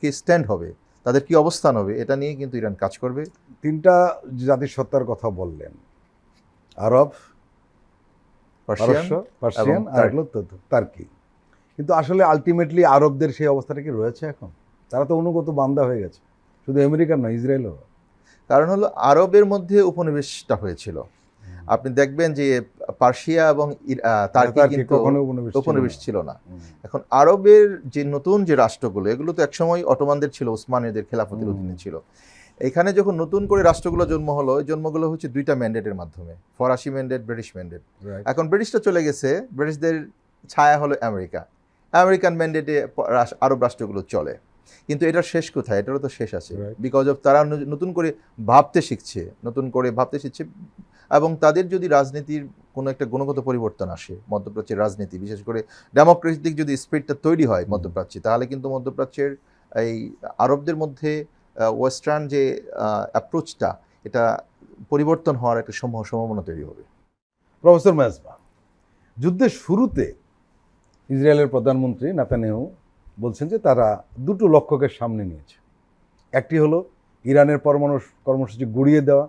কি স্ট্যান্ড হবে, তাদের কি অবস্থান হবে, এটা নিয়ে কিন্তু ইরান কাজ করবে। 3টা জাতিসত্তার কথা বললেন, আরব, পার্সিয়ান আর হলো তার্কি। কিন্তু আসলে আলটিমেটলি আরবদের সেই অবস্থাটা কি রয়েছে এখন? তারা তো অনুগত বান্দা হয়ে গেছে, শুধু আমেরিকার নয়, ইসরায়েলও। কারণ হলো আরবের মধ্যে উপনিবেশটা হয়েছিল। আপনি দেখবেন যে পার্সিয়া এবং তার্কি কিন্তু উপনিবেশ ছিল না। এখন আরবের যে নতুন যে রাষ্ট্রগুলো, এগুলো তো একসময় অটোমানদের ছিল, উসমানীয়দের খেলাফতের অধীনে ছিল। এখানে যখন নতুন করে রাষ্ট্রগুলো জন্ম হলো, এই জন্মগুলো হচ্ছে 2টা ম্যান্ডেটের মাধ্যমে, ফরাসি ম্যান্ডেট, ব্রিটিশ ম্যান্ডেট। এখন ব্রিটিশটা চলে গেছে, ব্রিটিশদের ছায়া হলো আমেরিকান ম্যান্ডেটে আরব রাষ্ট্রগুলো চলে। কিন্তু এটার শেষ কোথায়? এটারও তো শেষ আছে, বিকজ অফ তারা নতুন করে ভাবতে শিখছে এবং তাদের যদি রাজনীতির কোনো একটা গুণগত পরিবর্তন আসে, মধ্যপ্রাচ্যের রাজনীতি বিশেষ করে ডেমোক্রেটিক যদি স্পিরিটটা তৈরি হয় মধ্যপ্রাচ্যে, তাহলে কিন্তু মধ্যপ্রাচ্যের এই আরবদের মধ্যে ওয়েস্টার্ন যে অ্যাপ্রোচটা, এটা পরিবর্তন হওয়ার একটা সম্ভাবনা তৈরি হবে। প্রফেসর মেজবা, যুদ্ধের শুরুতে ইসরায়েলের প্রধানমন্ত্রী নেতানিয়াহু বলছেন যে তারা 2টো লক্ষ্যকে সামনে নিয়েছে। একটি হলো ইরানের পরমাণু কর্মসূচি গুড়িয়ে দেওয়া,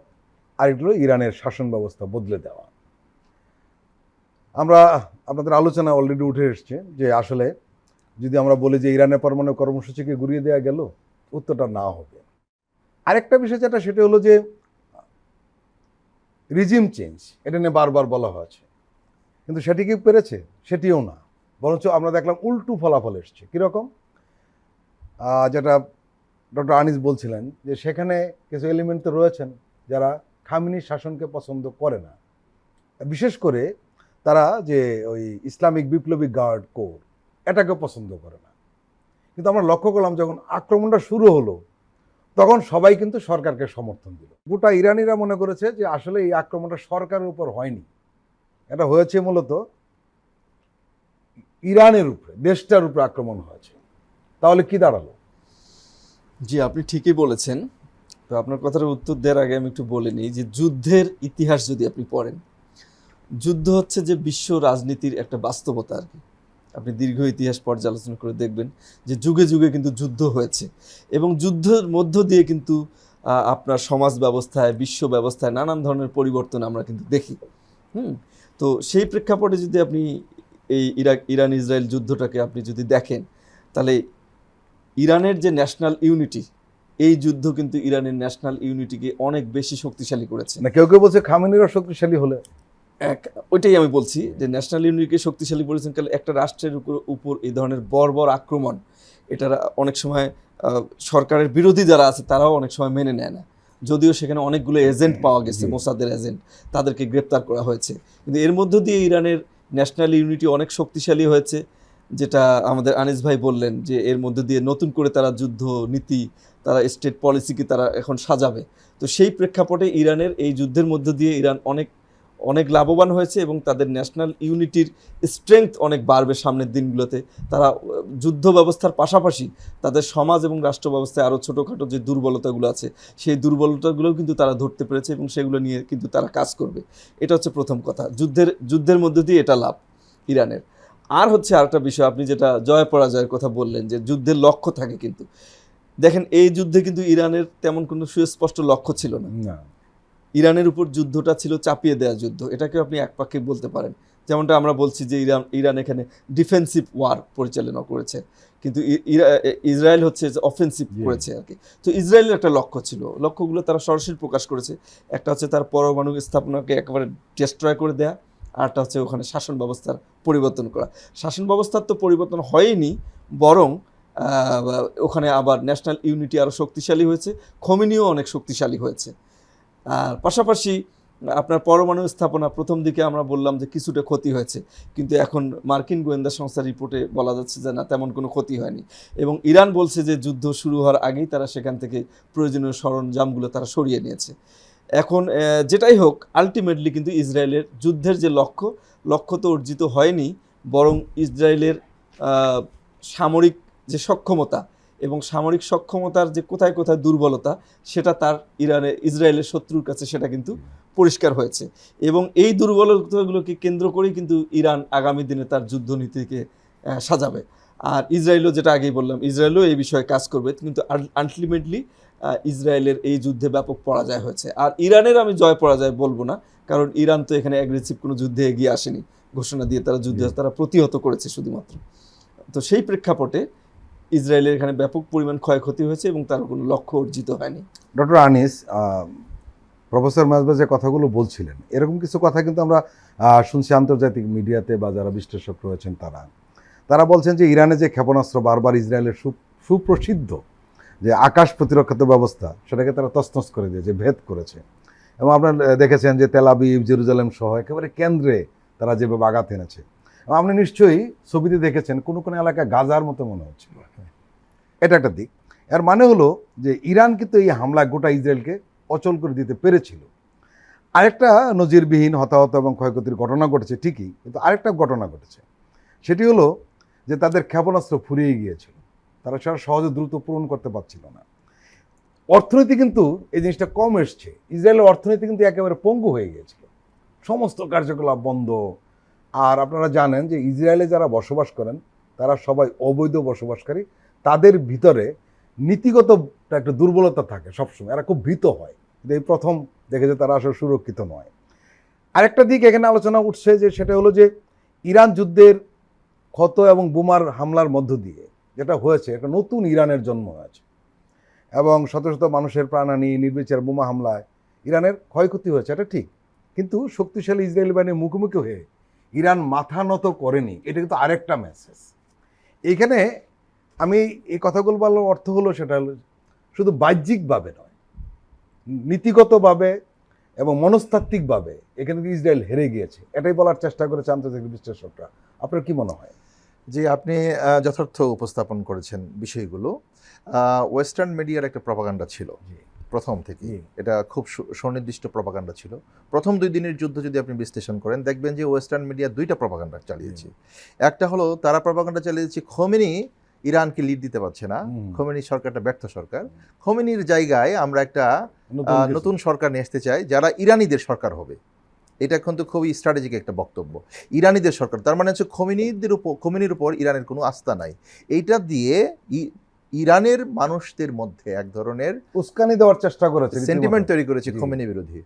আরেকটি হলো ইরানের শাসন ব্যবস্থা বদলে দেওয়া। আমরা আপনাদের আলোচনা অলরেডি উঠে এসছে যে আসলে যদি আমরা বলি যে ইরানের পরমাণু কর্মসূচিকে গুড়িয়ে দেওয়া গেল, উত্তরটা না হবে। আরেকটা বিষয় যেটা, সেটা হলো যে রিজিম চেঞ্জ, এটা নিয়ে বারবার বলা হয়েছে, কিন্তু সেটি কি পেরেছে? সেটিও না, বরঞ্চ আমরা দেখলাম উল্টো ফলাফল এসছে। কীরকম? যেটা ডক্টর আনিস বলছিলেন যে সেখানে কিছু এলিমেন্ট তো রয়েছেন যারা খামেনির শাসনকে পছন্দ করে না, বিশেষ করে তারা যে ওই ইসলামিক বিপ্লবী গার্ড কোর, এটাকে পছন্দ করে না। কিন্তু আমরা লক্ষ্য করলাম যখন আক্রমণটা শুরু হলো, তখন সবাই কিন্তু সরকারকে সমর্থন দিল। গোটা ইরানিরা মনে করেছে যে আসলে এই আক্রমণটা সরকারের উপর হয়নি, এটা হয়েছে মূলত ইরানের উপরে, দেশটার উপরে আক্রমণ হয়েছে। তাহলে কি দাঁড়ালো? জি, আপনি ঠিকই বলেছেন। তো আপনার কথার উত্তর দেওয়ার আগে আমি একটু বলে নিই যে যুদ্ধের ইতিহাস যদি আপনি পড়েন, যুদ্ধ হচ্ছে যে বিশ্ব রাজনীতির একটা বাস্তবতা আর কি। আপনি দীর্ঘ ইতিহাস পর্যালোচনা করে দেখবেন যে যুগে যুগে কিন্তু যুদ্ধ হয়েছে, এবং যুদ্ধের মধ্য দিয়ে কিন্তু আপনার সমাজ ব্যবস্থায়, বিশ্ব ব্যবস্থায় নানান ধরনের পরিবর্তন আমরা কিন্তু দেখি। তো সেই প্রেক্ষাপটে যদি আপনি এই ইরান ইসরায়েল যুদ্ধটাকে আপনি যদি দেখেন, তাহলে ইরানের যে ন্যাশনাল ইউনিটি, এই যুদ্ধ কিন্তু ইরানের ন্যাশনাল ইউনিটিকে অনেক বেশি শক্তিশালী করেছে। না, কেউ কেউ বলছে খামেনিরা শক্তিশালী হলে, ওইটাই আমি বলছি যে ন্যাশনাল ইউনিটিকে শক্তিশালী করেছেন। কারণ একটা রাষ্ট্রের উপর এই ধরনের বর্বর আক্রমণ, এটা অনেক সময় সরকারের বিরোধী যারা আছে তারাও অনেক সময় মেনে নেয় না, যদিও সেখানে অনেকগুলো এজেন্ট পাওয়া গেছে, মোসাদের এজেন্ট, তাদেরকে গ্রেপ্তার করা হয়েছে। কিন্তু এর মধ্য দিয়ে ইরানের ন্যাশনাল ইউনিটি অনেক শক্তিশালী হয়েছে, যেটা আমাদের আনিস ভাই বললেন যে এর মধ্য দিয়ে নতুন করে তারা যুদ্ধ নীতি, তারা স্টেট পলিসিকে তারা এখন সাজাবে। তো সেই প্রেক্ষাপটে ইরানের এই যুদ্ধের মধ্য দিয়ে ইরান অনেক অনেক লাভবান হয়েছে, এবং তাদের ন্যাশনাল ইউনিটির স্ট্রেংথ অনেক বাড়বে সামনের দিনগুলোতে। তারা যুদ্ধ ব্যবস্থার পাশাপাশি তাদের সমাজ এবং রাষ্ট্র ব্যবস্থায় আরও ছোটোখাটো যে দুর্বলতাগুলো আছে, সেই দুর্বলতাগুলোও কিন্তু তারা ধরতে পেরেছে, এবং সেগুলো নিয়ে কিন্তু তারা কাজ করবে। এটা হচ্ছে প্রথম কথা, যুদ্ধের মধ্য দিয়ে এটা লাভ ইরানের। আর হচ্ছে আরেকটা বিষয়, আপনি যেটা জয় পরাজয়ের কথা বললেন যে যুদ্ধের লক্ষ্য থাকে, কিন্তু দেখেন এই যুদ্ধে কিন্তু ইরানের তেমন কোনো সুস্পষ্ট লক্ষ্য ছিল না। ইরানের উপর যুদ্ধটা ছিল চাপিয়ে দেওয়া যুদ্ধ, এটাকে আপনি একপাক্ষে বলতে পারেন। যেমনটা আমরা বলছি যে ইরান এখানে ডিফেন্সিভ ওয়ার পরিচালনা করেছে, কিন্তু ইসরায়েল হচ্ছে অফেন্সিভ করেছে আর কি। তো ইসরায়েলের একটা লক্ষ্য ছিল, লক্ষ্যগুলো তারা সরাসরি প্রকাশ করেছে। একটা হচ্ছে তার পরমাণু স্থাপনাকে একেবারে ডিস্ট্রয় করে দেয়া, আরটা হচ্ছে ওখানে শাসন ব্যবস্থার পরিবর্তন করা। শাসন ব্যবস্থার তো পরিবর্তন হয়নি, বরং ওখানে আবার ন্যাশনাল ইউনিটি আরও শক্তিশালী হয়েছে, খোমেনিও অনেক শক্তিশালী হয়েছে। আর পাশাপাশি আপনার পরমাণু স্থাপনা প্রথম দিকে আমরা বললাম যে কিছুটা ক্ষতি হয়েছে, কিন্তু এখন মার্কিন গোয়েন্দা সংস্থার রিপোর্টে বলা যাচ্ছে যে না, তেমন কোনো ক্ষতি হয়নি। এবং ইরান বলছে যে যুদ্ধ শুরু হওয়ার আগেই তারা সেখান থেকে প্রয়োজনীয় সরঞ্জামগুলো তারা সরিয়ে নিয়েছে। এখন যেটাই হোক, আলটিমেটলি কিন্তু ইসরায়েলের যুদ্ধের যে লক্ষ্য তো অর্জিত হয়নি, বরং ইসরায়েলের সামরিক যে সক্ষমতা এবং সামরিক সক্ষমতার যে কোথায় কোথায় দুর্বলতা, সেটা তার ইসরায়েলের শত্রুর কাছে সেটা কিন্তু পরিষ্কার হয়েছে। এবং এই দুর্বলতাগুলোকে কেন্দ্র করেই কিন্তু ইরান আগামী দিনে তার যুদ্ধনীতিকে সাজাবে। আর ইসরায়েলও, যেটা আগেই বললাম, ইসরায়েলও এই বিষয়ে কাজ করবে, কিন্তু আলটিমেটলি ইসরায়েলের এই যুদ্ধে ব্যাপক পরাজয় হয়েছে। আর ইরানের আমি জয় পরাজয় বলবো না, কারণ ইরান তো এখানে অ্যাগ্রেসিভ কোনো যুদ্ধে এগিয়ে আসেনি, ঘোষণা দিয়ে তারা যুদ্ধ তারা প্রতিহত করেছে শুধুমাত্র। তো সেই প্রেক্ষাপটে ইসরায়েলের এখানে ব্যাপক পরিমাণ ক্ষয়ক্ষতি হয়েছে এবং তার কোনো লক্ষ্য অর্জিত হয়নি। ডক্টর আনিস, প্রফেসর মাজবা যে কথাগুলো বলছিলেন, এরকম কিছু কথা কিন্তু আমরা শুনছি আন্তর্জাতিক মিডিয়াতে বা যারা বিশ্লেষক রয়েছেন তারা বলছেন যে ইরানে যে ক্ষেপণাস্ত্র বারবার ইসরায়েলের সুপ্রসিদ্ধ যে আকাশ প্রতিরক্ষা ব্যবস্থা, সেটাকে তারা তছনছ করে দিয়েছে, ভেদ করেছে। এবং আপনারা দেখেছেন যে তেল আবিব, জেরুজালেম সহ একেবারে কেন্দ্রে তারা যেভাবে আঘাত এনেছে। এবং আপনি নিশ্চয়ই ছবিতে দেখেছেন কোনো কোনো এলাকা গাজার মতো মনে হচ্ছিল। এটা একটা দিক। এর মানে হলো যে ইরান কিন্তু এই হামলা গোটা ইসরায়েলকে অচল করে দিতে পেরেছিল। আরেকটা নজিরবিহীন হতাহত এবং ক্ষয়ক্ষতির ঘটনা ঘটেছে ঠিকই, কিন্তু আরেকটা ঘটনা ঘটেছে, সেটি হলো যে তাদের ক্ষেপণাস্ত্র ফুরিয়ে গিয়েছিল, তারা সেটা সহজে দ্রুত পূরণ করতে পারছিল না। অর্থনীতি কিন্তু এই জিনিসটা কম এসছে, ইসরায়েলের অর্থনীতি কিন্তু একেবারে পঙ্গু হয়ে গিয়েছিল, সমস্ত কার্যকলাপ বন্ধ। আর আপনারা জানেন যে ইসরায়েলে যারা বসবাস করেন তারা সবাই অবৈধ বসবাসকারী, তাদের ভিতরে নীতিগত একটা দুর্বলতা থাকে সবসময়, এরা খুব ভীত হয়। কিন্তু এই প্রথম দেখেছে তারা আসলে সুরক্ষিত নয়। আরেকটা দিক এখানে আলোচনা উঠছে যে সেটা হলো যে ইরান যুদ্ধের ক্ষত এবং বোমার হামলার মধ্য দিয়ে যেটা হয়েছে, একটা নতুন ইরানের জন্ম হয়েছে এবং শত শত মানুষের প্রাণহানি, নির্বিচার বোমা হামলায় ইরানের ক্ষয়ক্ষতি হয়েছে, এটা ঠিক। কিন্তু শক্তিশালী ইসরায়েলি বাহিনীর মুখোমুখি হয়ে ইরান মাথা নত করেনি, এটা কিন্তু আরেকটা মেসেজ। এইখানে আমি এই কথাগুলো বলার অর্থ হলো সেটা হলো শুধু বাহ্যিকভাবে নয়, নীতিগতভাবে এবং মনস্তাত্ত্বিকভাবে এখানে ইসরায়েল হেরে গিয়েছে, এটাই বলার চেষ্টা করেছে আন্তর্জাতিক বিশ্লেষকরা। আপনার কি মনে হয়? যে আপনি যথার্থ উপস্থাপন করেছেন বিষয়গুলো। ওয়েস্টার্ন মিডিয়ার একটা প্রপাগান্ডা ছিল প্রথম থেকে, এটা খুব সুনির্দিষ্ট প্রপাগান্ডা ছিল। প্রথম 2 দিনের যুদ্ধ যদি আপনি বিশ্লেষণ করেন, দেখবেন যে ওয়েস্টার্ন মিডিয়া 2টা প্রপাগান্ডা চালিয়েছে। একটা হলো তারা প্রপাগান্ডা চালিয়েছে খোমেনি ইরানকে লিড দিতে পারছে না, খোমেনি সরকারটা ব্যর্থ সরকার, খোমেনির জায়গায় আমরা একটা নতুন সরকার নিয়ে আসতে চাই যারা ইরানিদের সরকার হবে। এটা কিন্তু খুবই স্ট্র্যাটেজিক একটা বক্তব্য, ইরানিদের সরকার। তার মানে হচ্ছে খোমেনির উপর ইরানের কোনো আস্থা নাই। এইটা দিয়ে ইরানের মানুষদের মধ্যে এক ধরনের উস্কানি দেওয়ার চেষ্টা করেছে, সেন্টিমেন্ট তৈরি করেছে খোমেনি বিরোধী।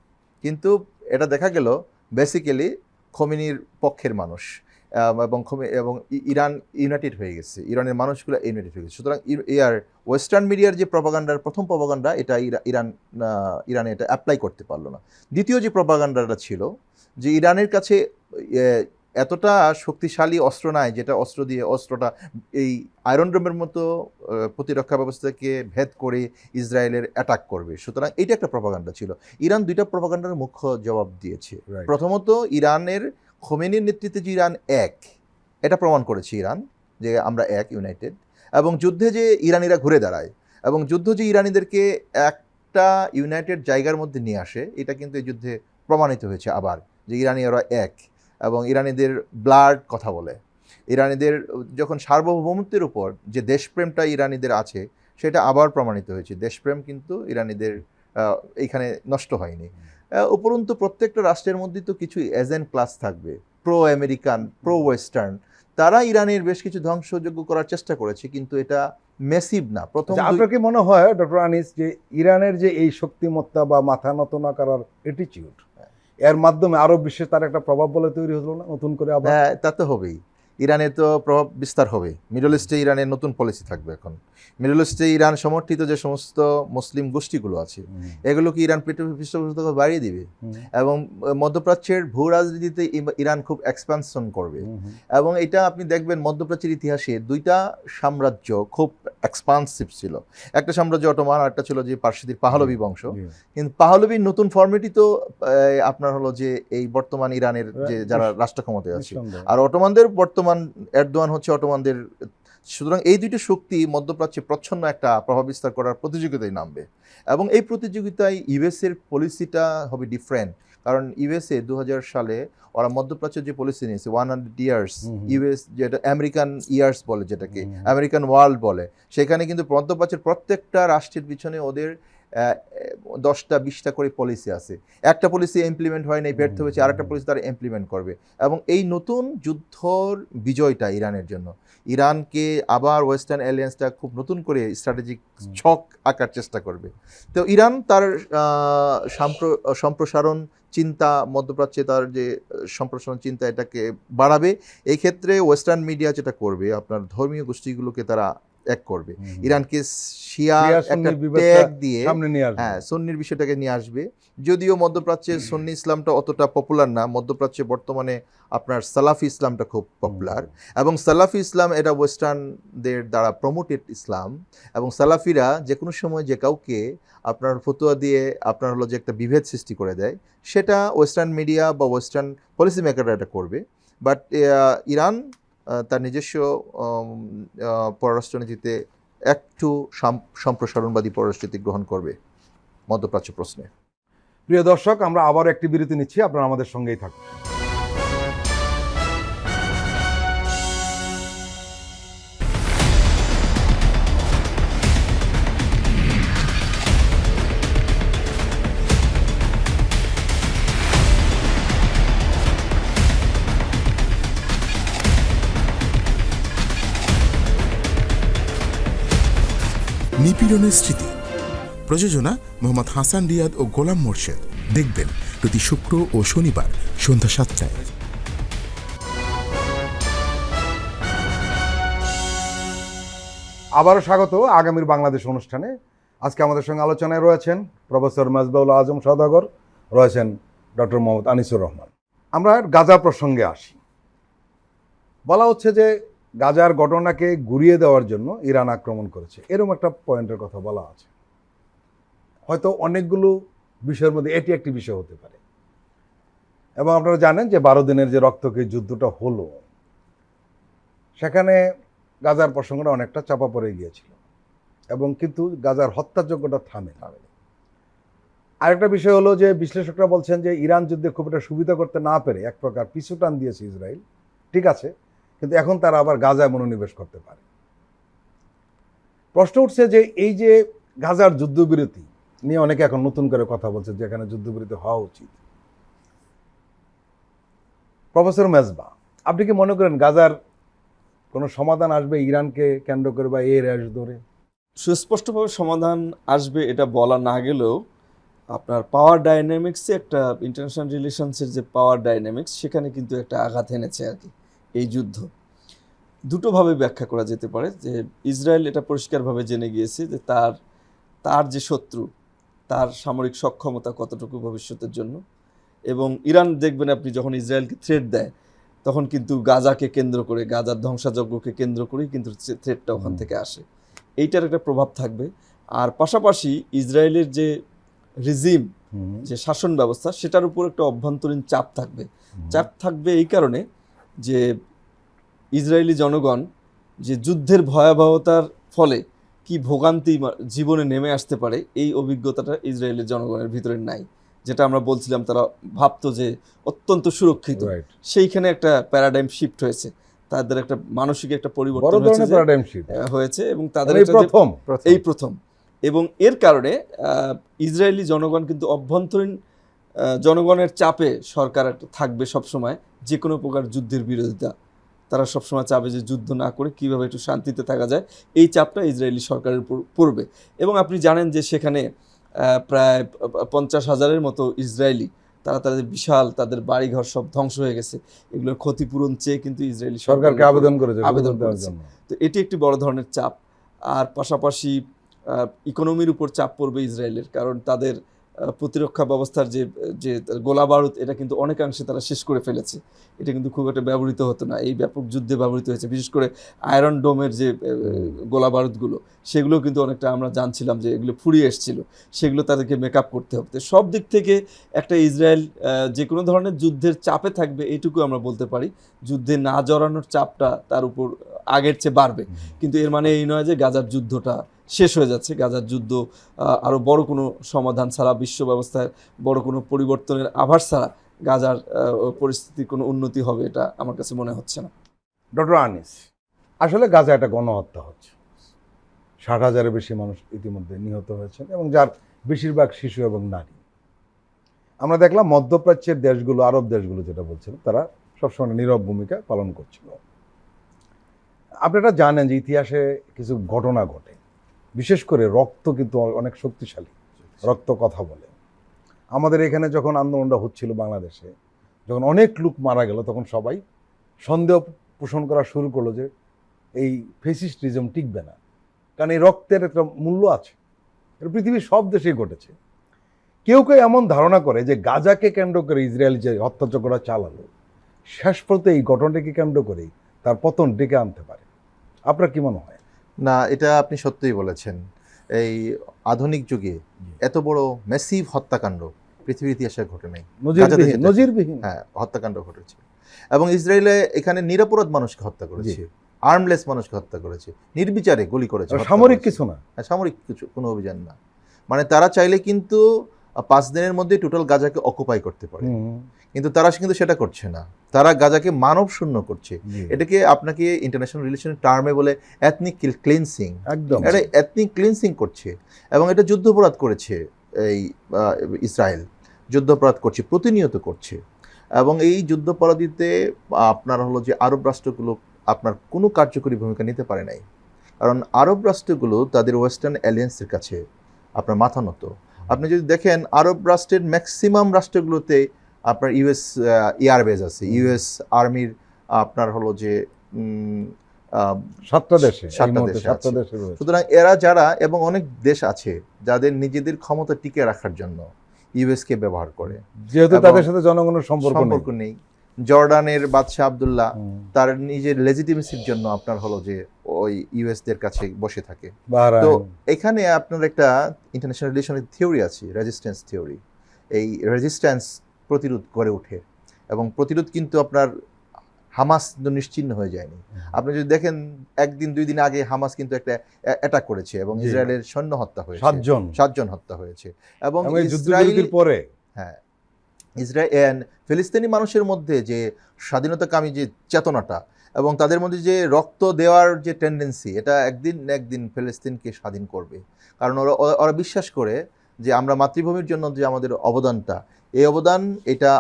কিন্তু এটা দেখা গেল বেসিক্যালি খোমেনির পক্ষের মানুষ এবং ইরান ইউনাইটেড হয়ে গেছে, ইরানের মানুষগুলো ইউনাইটেড হয়ে গেছে। সুতরাং ওয়েস্টার্ন মিডিয়ার যে প্রপাগান্ডার প্রথম প্রপাগান্ডা, এটা ইরানে এটা অ্যাপ্লাই করতে পারলো না। দ্বিতীয় যে প্রপাগান্ডাটা ছিল যে ইরানের কাছে এতটা শক্তিশালী অস্ত্র নাই, যেটা অস্ত্রটা এই আয়রন ডোমের মতো প্রতিরক্ষা ব্যবস্থাকে ভেদ করে ইসরায়েলের অ্যাটাক করবে। সুতরাং এইটা একটা প্রপাগান্ডা ছিল। ইরান 2টা প্রপাগান্ডার মুখ্য জবাব দিয়েছে। প্রথমত, ইরানের খোমেনির নেতৃত্বে যে ইরান এক, এটা প্রমাণ করেছে ইরান যে আমরা এক, ইউনাইটেড। এবং যুদ্ধে যে ইরানিরা ঘুরে দাঁড়ায় এবং যুদ্ধ যে ইরানিদেরকে একটা ইউনাইটেড জায়গার মধ্যে নিয়ে আসে, এটা কিন্তু এই যুদ্ধে প্রমাণিত হয়েছে আবার, যে ইরানিরা এক এবং ইরানিদের ব্লাড কথা বলে। ইরানিদের যখন সার্বভৌমত্বের উপর যে দেশপ্রেমটা ইরানিদের আছে, সেটা আবার প্রমাণিত হয়েছে। দেশপ্রেম কিন্তু ইরানিদের এইখানে নষ্ট হয়নি। উপরন্তু প্রত্যেকটা রাষ্ট্রের মধ্যে তো কিছু এজেন্ট ক্লাস থাকবে, প্রো আমেরিকান, প্রো ওয়েস্টার্ন। তারা ইরানের বেশ কিছু ধ্বংসযোগ্য করার চেষ্টা করেছে, কিন্তু এটা মেসিভ না। প্রথম আপনার কি মনে হয় ডক্টর আনিস যে ইরানের যে এই শক্তিমত্তা বা মাথা নত না করার অ্যাটিটিউড, এর মাধ্যমে আরব বিশ্বে তার একটা প্রভাব বলে তৈরি হলো না নতুন করে? হ্যাঁ, তা তো হবেই। ইরানের তো প্রভাব বিস্তার হবে, মিডল ইস্টে ইরানের নতুন পলিসি থাকবে এখন। মিডল ইস্টে ইরান সমর্থিত যে সমস্ত মুসলিম গোষ্ঠীগুলো আছে এগুলোকে ইরান পৃষ্ঠপোষকতা বাড়িয়ে দিবে এবং মধ্যপ্রাচ্যের ভূ রাজনীতিতে ইরান খুব এক্সপানশন করবে এবং এটা আপনি দেখবেন মধ্যপ্রাচ্যের ইতিহাসে দুইটা সাম্রাজ্য খুব এক্সপান্সিভ ছিল, একটা সাম্রাজ্য অটোমান আর একটা ছিল যে পার্সিদের পাহলবি বংশ। কিন্তু পাহলবির নতুন ফর্মেটই তো আপনার হলো যে এই বর্তমান ইরানের যে যারা রাষ্ট্র ক্ষমতায় আছে, আর অটোমানদের বর্তমান এরদোয়ান হচ্ছে অটোমানদের। সুতরাং এই দুইটি শক্তি মধ্যপ্রাচ্যে প্রচ্ছন্ন একটা প্রভাব বিস্তার করার প্রতিযোগিতায় নামবে এবং এই প্রতিযোগিতায় ইউএসের পলিসিটা হবে ডিফারেন্ট, কারণ ইউএসএ 2000 সালে ওরা মধ্যপ্রাচ্যের যে পলিসি নিয়েছে 100 ইয়ার্স ইউএস, যেটা আমেরিকান ইয়ার্স বলে, যেটাকে আমেরিকান ওয়ার্ল্ড বলে, সেখানে কিন্তু মধ্যপ্রাচ্যের প্রত্যেকটা রাষ্ট্রের পিছনে ওদের 10টা-20টা করে পলিসি আছে। একটা পলিসি ইমপ্লিমেন্ট হয় নাই, ব্যর্থ হয়েছে, আরেকটা পলিসি তারা ইমপ্লিমেন্ট করবে এবং এই নতুন যুদ্ধর বিজয়টা ইরানের জন্য ইরানকে আবার ওয়েস্টার্ন অ্যালিয়েন্সটা খুব নতুন করে স্ট্র্যাটেজিক ছক আঁকার চেষ্টা করবে। তো ইরান তার সম্প্রসারণ চিন্তা, মধ্যপ্রাচ্যে তার যে সম্প্রসারণ চিন্তা এটাকে বাড়াবে। এই ক্ষেত্রে ওয়েস্টার্ন মিডিয়া যেটা করবে আপনার ধর্মীয় গোষ্ঠীগুলোকে তারা এক করবে, ইরানকে শিয়া একটা ট্যাগ দিয়ে হ্যাঁ সুন্নির বিষয়টাকে নিয়ে আসবে। যদিও মধ্যপ্রাচ্যের সুন্নি ইসলামটা অতটা পপুলার না, মধ্যপ্রাচ্যে বর্তমানে আপনার সালাফি ইসলামটা খুব পপুলার এবং সালাফি ইসলাম এটা ওয়েস্টার্নদের দ্বারা প্রমোটেড ইসলাম এবং সালাফিরা যে কোনো সময় যে কাউকে আপনার ফতোয়া দিয়ে আপনার হলো যে একটা বিভেদ সৃষ্টি করে দেয়, সেটা ওয়েস্টার্ন মিডিয়া বা ওয়েস্টার্ন পলিসি মেকাররা এটা করবে। বাট ইরান তার নিজস্ব পররাষ্ট্রনীতিতে একটু সম্প্রসারণবাদী পররাষ্ট্রনীতি গ্রহণ করবে মধ্যপ্রাচ্য প্রশ্নে। প্রিয় দর্শক, আমরা আবার একটি বিরতি নিচ্ছি, আপনারা আমাদের সঙ্গেই থাকুন। নিপীড়নের স্মৃতি, প্রযোজনা মোহাম্মদ হাসান রিয়াদ ও গোলাম মোর্শেদ। দেখবেন প্রতি শুক্র ও শনিবার সন্ধ্যা 7টায়। আবারও স্বাগত আগামীর বাংলাদেশ অনুষ্ঠানে। আজকে আমাদের সঙ্গে আলোচনায় রয়েছেন প্রফেসর মেজবাউল আজম সওদাগর, রয়েছেন ডক্টর মোহাম্মদ আনিসুর রহমান। আমরা গাজা প্রসঙ্গে আসি। বলা হচ্ছে যে গাজার ঘটনাকে ঘুরিয়ে দেওয়ার জন্য ইরান আক্রমণ করেছে, এরকম একটা পয়েন্টের কথা বলা আছে। হয়তো অনেকগুলো বিষয়ের মধ্যে এটি একটি বিষয় হতে পারে। এবং আপনারা জানেন যে 12 দিনের যে রক্তক্ষয়ী যুদ্ধটা হলো, সেখানে গাজার প্রসঙ্গটা অনেকটা চাপা পড়ে গিয়েছিল এবং কিন্তু গাজার হত্যাযজ্ঞটা থামে। আরেকটা বিষয় হলো যে বিশ্লেষকরা বলছেন যে ইরান যুদ্ধে খুব একটা সুবিধা করতে না পেরে এক প্রকার পিছু টান দিয়েছে ইসরায়েল, ঠিক আছে, কিন্তু এখন তারা আবার গাজায় মনোনিবেশ করতে পারে। প্রশ্ন উঠছে যে এই যে গাজার যুদ্ধবিরতি নিয়ে অনেকে এখন নতুন করে কথা বলছে যে এখানে যুদ্ধবিরতি হওয়া উচিত। প্রফেসর মেজবা, আপনি কি মনে করেন গাজার কোনো সমাধান আসবে ইরানকে কেন্দ্র করে বা এর রেশ ধরে? সুস্পষ্টভাবে সমাধান আসবে এটা বলা না গেলেও আপনার পাওয়ার ডাইনামিক্সে একটা ইন্টারন্যাশনাল রিলেশনসের যে পাওয়ার ডাইনামিক্স, সেখানে কিন্তু একটা আঘাত এনেছে আর কি এই যুদ্ধ। দুটোভাবে ব্যাখ্যা করা যেতে পারে যে ইসরায়েল এটা পরিষ্কারভাবে জেনে গিয়েছে যে তার যে শত্রু, তার সামরিক সক্ষমতা কতটুকু ভবিষ্যতের জন্য, এবং ইরান দেখবেন আপনি যখন ইসরায়েলকে থ্রেট দেয় তখন কিন্তু গাজাকে কেন্দ্র করে, গাজার ধ্বংসাযজ্ঞকে কেন্দ্র করেই কিন্তু থ্রেটটা ওখান থেকে আসে। এইটার একটা প্রভাব থাকবে। আর পাশাপাশি ইসরায়েলের যে রিজিম, যে শাসন ব্যবস্থা, সেটার উপর একটা অভ্যন্তরীণ চাপ থাকবে। চাপ থাকবে এই কারণে যে ইসরায়েলি জনগণ যে যুদ্ধের ভয়াবহতার ফলে কি ভোগান্তি জীবনে নেমে আসতে পারে, এই অভিজ্ঞতাটা ইসরায়েলের জনগণের ভিতরে নাই। যেটা আমরা বলছিলাম তারা ভাবতো যে অত্যন্ত সুরক্ষিত, সেইখানে একটা প্যারাডাইম শিফট হয়েছে, তাদের একটা মানসিক একটা পরিবর্তন হয়েছে এবং তাদের এই প্রথম। এবং এর কারণে ইসরায়েলি জনগণ কিন্তু অভ্যন্তরীণ জনগণের চাপে সরকার একটা থাকবে সবসময়, যে কোনো প্রকার যুদ্ধের বিরোধিতা তারা সবসময় চাবে যে যুদ্ধ না করে কীভাবে একটু শান্তিতে থাকা যায়, এই চাপটা ইসরায়েলি সরকারের উপর পড়বে। এবং আপনি জানেন যে সেখানে প্রায় 50,000-এর মতো ইসরায়েলি, তারা তাদের বিশাল তাদের বাড়িঘর সব ধ্বংস হয়ে গেছে, এগুলোর ক্ষতিপূরণ চেয়ে কিন্তু ইসরায়েলি সরকারকে আবেদন করেছে। তো এটি একটি বড় ধরনের চাপ। আর পাশাপাশি ইকোনমির উপর চাপ পড়বে ইসরায়েলের, কারণ তাদের প্রতিরক্ষা ব্যবস্থার যে যে গোলা বারুদ এটা কিন্তু অনেকাংশে তারা শেষ করে ফেলেছে। এটা কিন্তু খুব একটা ব্যবহৃত হতো না, এই ব্যাপক যুদ্ধে ব্যবহৃত হয়েছে। বিশেষ করে আয়রন ডোমের যে গোলা বারুদগুলো, সেগুলো কিন্তু অনেকটা আমরা জানছিলাম যে এগুলো ফুরিয়ে এসেছিল, সেগুলো তাদেরকে মেকআপ করতে হবে। তো সব দিক থেকে একটা ইসরায়েল যে কোনো ধরনের যুদ্ধের চাপে থাকবে, এইটুকু আমরা বলতে পারি। যুদ্ধে না জড়ানোর চাপটা তার উপর আগের চেয়ে বাড়বে, কিন্তু এর মানে এই নয় যে গাজার যুদ্ধটা শেষ হয়ে যাচ্ছে। গাজার যুদ্ধ আরও বড় কোনো সমাধান ছাড়া, বিশ্ব ব্যবস্থায় বড় কোনো পরিবর্তনের আভাস ছাড়া গাজার পরিস্থিতির কোনো উন্নতি হবে এটা আমার কাছে মনে হচ্ছে না। ডক্টর আনিস, আসলে গাজা একটা গণহত্যা হচ্ছে। 60,000-এর বেশি মানুষ ইতিমধ্যে নিহত হয়েছেন এবং যার বেশিরভাগ শিশু এবং নারী। আমরা দেখলাম মধ্যপ্রাচ্যের দেশগুলো, আরব দেশগুলো যেটা বলছিল, তারা সবসময় নীরব ভূমিকা পালন করছিল। আপনারা জানেন যে ইতিহাসে কিছু ঘটনা ঘটে, বিশেষ করে রক্ত কিন্তু অনেক শক্তিশালী, রক্ত কথা বলে। আমাদের এখানে যখন আন্দোলনটা হচ্ছিল বাংলাদেশে, যখন অনেক লোক মারা গেল, তখন সবাই সন্দেহ পোষণ করা শুরু করলো যে এই ফেসিস্টিজম টিকবে না, কারণ এই রক্তের একটা মূল্য আছে। এটা পৃথিবীর সব দেশেই ঘটেছে। কেউ কেউ এমন ধারণা করে যে গাজাকে কেন্দ্র করে ইসরায়েল যে হত্যাযজ্ঞটা চালালো, শেষ পর্যন্ত এই ঘটনাটাকে কেন্দ্র করেই তার পতন ডেকে আনতে পারে। আপনার কি মনে হয়? না, এটা আপনি সত্যিই বলেছেন। এই আধুনিক যুগে এত বড় ম্যাসিভ হত্যাকাণ্ড পৃথিবীর ইতিহাসে ঘটে নাই। নজিরবিহীন। হ্যাঁ, হত্যাকাণ্ড ঘটেছে এবং ইসরায়েলে এখানে নিরপরাধ মানুষকে হত্যা করেছে, আর্মলেস মানুষকে হত্যা করেছে, নির্বিচারে গুলি করেছে। সামরিক কিছু না, সামরিক কিছু কোনো অভিযান না। মানে তারা চাইলে কিন্তু 5 দিনের মধ্যে টোটাল গাজাকে অকুপাই করতে পারে, কিন্তু তারা কিন্তু সেটা করছে না। তারা গাজাকে মানব শূন্য করছে। এটাকে আপনাকে ইন্টারন্যাশনাল রিলেশনের টার্মে বলে এথনিক ক্লিনসিং। একদম এটা এথনিক ক্লিনসিং করছে এবং এটা যুদ্ধাপরাধ করেছে। এই ইসরায়েল যুদ্ধাপরাধ করছে, প্রতিনিয়ত করছে। এবং এই যুদ্ধাপরাধীতে আপনার হলো যে আরব রাষ্ট্রগুলো আপনার কোনো কার্যকরী ভূমিকা নিতে পারে নাই, কারণ আরব রাষ্ট্রগুলো তাদের ওয়েস্টার্ন অ্যালিয়েন্সের কাছে আপনার মাথা নত। আপনি যদি দেখেন আরব রাষ্ট্রের ম্যাক্সিমাম রাষ্ট্রগুলোতে আপনার ইউএস এয়ারবেজ আছে, ইউএস আর্মির আপনার হলো যে 7টা দেশে। সুতরাং এরা যারা, এবং অনেক দেশ আছে যাদের নিজেদের ক্ষমতা টিকে রাখার জন্য ইউএসকে ব্যবহার করে, যেহেতু তাদের সাথে জনগণের সম্পর্ক নেই। জর্ডানের বাদশাহ আব্দুল্লাহ তার নিজের লেজিটিমেসির জন্য আপনার হলো যে ওই ইউএস দের কাছে বসে থাকে। তো এখানে আপনার একটা ইন্টারন্যাশনাল রিলেশনের থিওরি আছে, রেজিস্ট্যান্স থিওরি। এই রেজিস্ট্যান্স প্রতিরোধ গড়ে ওঠে এবং প্রতিরোধ কিন্তু আপনার হামাস নিশ্চিহ্ন হয়ে যায়নি। আপনি যদি দেখেন 1 দিন 2 দিন আগে হামাস কিন্তু একটা অ্যাটাক করেছে এবং ইসরায়েলের সৈন্য হত্যা হয়েছে, 7 জন হত্যা হয়েছে। এবং যুদ্ধবিরতির পরে হ্যাঁ, ইসরায়েল ফিলিস্তিনি মানুষের মধ্যে যে স্বাধীনতাকামী যে চেতনাটা এবং তাদের মধ্যে যে রক্ত দেওয়ার যে টেন্ডেন্সি, এটা একদিন না একদিন ফিলিস্তিনকে স্বাধীন করবে। কারণ ওরা বিশ্বাস করে যে আমরা মাতৃভূমির জন্য যে আমাদের অবদানটা, এই অবদান এটা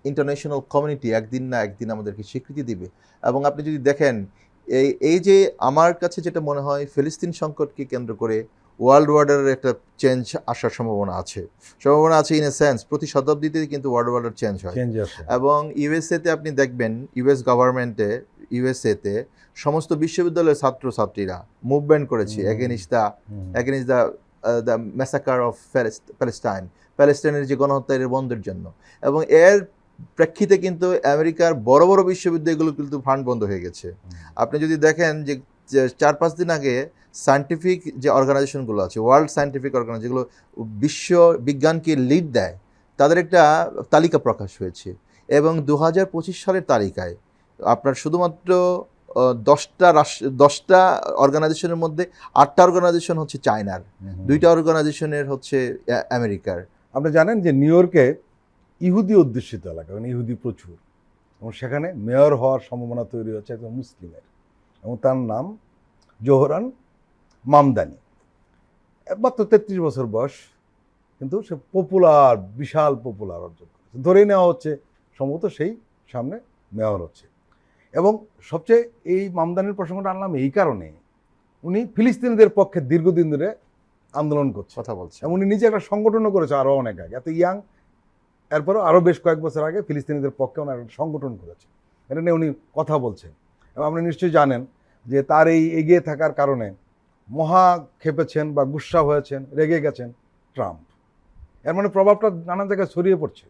ইন্টারন্যাশনাল কমিউনিটি একদিন না একদিন আমাদেরকে স্বীকৃতি দিবে। এবং আপনি যদি দেখেন এই যে আমার কাছে যেটা মনে হয়, ফিলিস্তিন সংকটকে কেন্দ্র করে ওয়ার্ল্ড ওয়ার্ডারের একটা চেঞ্জ আসার সম্ভাবনা আছে ইন এ সেন্স। প্রতি শতাব্দীতে কিন্তু ওয়ার্ল্ড ওয়ার্ডার চেঞ্জ হয়। এবং ইউএসএতে আপনি দেখবেন, ইউএস গভর্নমেন্টে ইউএসএতে সমস্ত বিশ্ববিদ্যালয়ের ছাত্রছাত্রীরা মুভমেন্ট করেছে এগেনিস্ট দ্য ম্যাসাকার অফ প্যালেস্টাইনের যে গণহত্যা এর বন্ধের জন্য। এবং এর প্রেক্ষিতে কিন্তু আমেরিকার বড় বড় বিশ্ববিদ্যালয়গুলো কিন্তু ফান্ড বন্ধ হয়ে গেছে। আপনি যদি দেখেন যে 4-5 দিন আগে সায়েন্টিফিক যে অর্গানাইজেশনগুলো আছে, ওয়ার্ল্ড সায়েন্টিফিক অর্গানাইজেশন, যেগুলো বিশ্ব বিজ্ঞানকে লিড দেয়, তাদের একটা তালিকা প্রকাশ হয়েছে এবং 2025 সালের তালিকায় আপনার শুধুমাত্র 10টা অর্গানাইজেশনের মধ্যে 8টা অর্গানাইজেশন হচ্ছে চায়নার, 2টা অর্গানাইজেশনের হচ্ছে আমেরিকার। আপনি জানেন যে নিউ ইয়র্কে ইহুদি অধ্যুষিত এলাকা, মানে ইহুদি প্রচুর, এবং সেখানে মেয়র হওয়ার সম্ভাবনা তৈরি হচ্ছে একজন মুসলিমের, এবং তার নাম জোহরান মামদানি। মাত্র 33 বছর বয়স, কিন্তু সে পপুলার, বিশাল পপুলার অর্জন করেছে। ধরেই নেওয়া হচ্ছে সম্ভবত সেই সামনে মেয়র হচ্ছে। এবং সবচেয়ে এই মামদানির প্রসঙ্গটা আনলাম এই কারণে, উনি ফিলিস্তিনিদের পক্ষে দীর্ঘদিন ধরে আন্দোলন করছে, কথা বলছে, এবং উনি নিজে একটা সংগঠনও করেছে আরও অনেক আগে, এত ইয়াং, এরপরও আরও বেশ কয়েক বছর আগে ফিলিস্তিনিদের পক্ষে ওনার একটা সংগঠন করেছে। এটা নিয়ে উনি কথা বলছেন। এবং আপনি নিশ্চয়ই জানেন যে তার এই এগিয়ে থাকার কারণে মহা খেপেছেন বা গুস্সা হয়েছেন, রেগে গেছেন ট্রাম্প। এর মানে প্রভাবটা নানা জায়গায় ছড়িয়ে পড়ছে।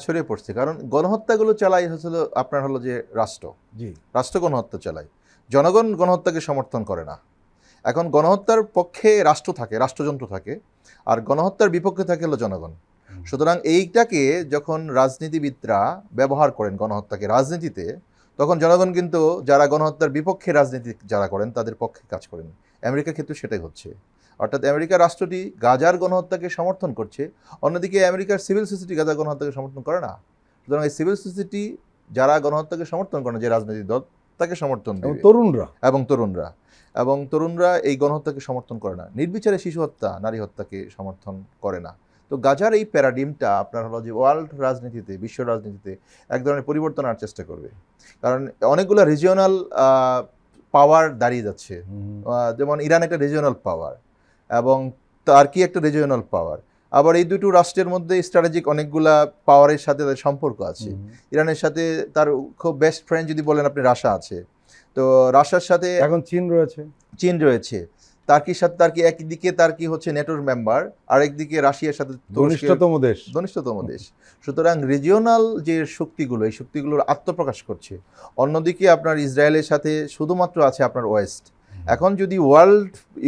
ছড়িয়ে পড়ছে, কারণ গণহত্যাগুলো চালাই হচ্ছিল আপনার হলো যে জি, রাষ্ট্র গণহত্যা চালায়, জনগণ গণহত্যাকে সমর্থন করে না। এখন গণহত্যার পক্ষে রাষ্ট্র থাকে, রাষ্ট্রযন্ত্র থাকে, আর গণহত্যার বিপক্ষে থাকে হলো জনগণ। সুতরাং এইটাকে যখন রাজনীতিবিদরা ব্যবহার করেন গণহত্যাকে রাজনীতিতে, তখন জনগণ কিন্তু যারা গণহত্যার বিপক্ষে রাজনীতি যারা করেন তাদের পক্ষে কাজ করেন। আমেরিকার ক্ষেত্রে সেটাই হচ্ছে, অর্থাৎ আমেরিকার রাষ্ট্রটি গাজার গণহত্যাকে সমর্থন করছে, অন্যদিকে আমেরিকার সিভিল সোসাইটি গাজার গণহত্যাকে সমর্থন করে না। সুতরাং এই সিভিল সোসাইটি যারা গণহত্যাকে সমর্থন করে না, যে রাজনৈতিক দল, তাকে সমর্থন দেবে, এবং তরুণরা এই গণহত্যাকে সমর্থন করে না। নির্বিচারে শিশু হত্যা, নারী হত্যাকে সমর্থন করে না। তো গাজার এই প্যারাডিমটা আপনার হলো যে ওয়ার্ল্ড রাজনীতিতে, বিশ্ব রাজনীতিতে এক ধরনের পরিবর্তন আনার চেষ্টা করবে, কারণ অনেকগুলো রিজিওনাল পাওয়ার দাঁড়িয়ে যাচ্ছে। যেমন ইরান একটা রিজিওনাল পাওয়ার এবং টার্কি একটা রিজিওনাল পাওয়ার। আবার এই দুটো রাষ্ট্রের মধ্যে স্ট্র্যাটেজিক অনেকগুলা পাওয়ারের সাথে তাদের সম্পর্ক আছে। ইরানের সাথে তার খুব বেস্ট ফ্রেন্ড যদি বলেন আপনি রাশিয়া আছে, তো রাশিয়ার সাথে এখন চীন রয়েছে। টার্কির সাথে, টার্কি একদিকে টার্কি হচ্ছে নেটোর মেম্বার, আরেকদিকে রাশিয়ার সাথে ঘনিষ্ঠতম দেশ। সুতরাং রিজিওনাল যে শক্তিগুলো, এই শক্তিগুলোর আত্মপ্রকাশ করছে। অন্যদিকে আপনার ইসরায়েলের সাথে শুধুমাত্র আছে আপনার ওয়েস্ট। এখন যদি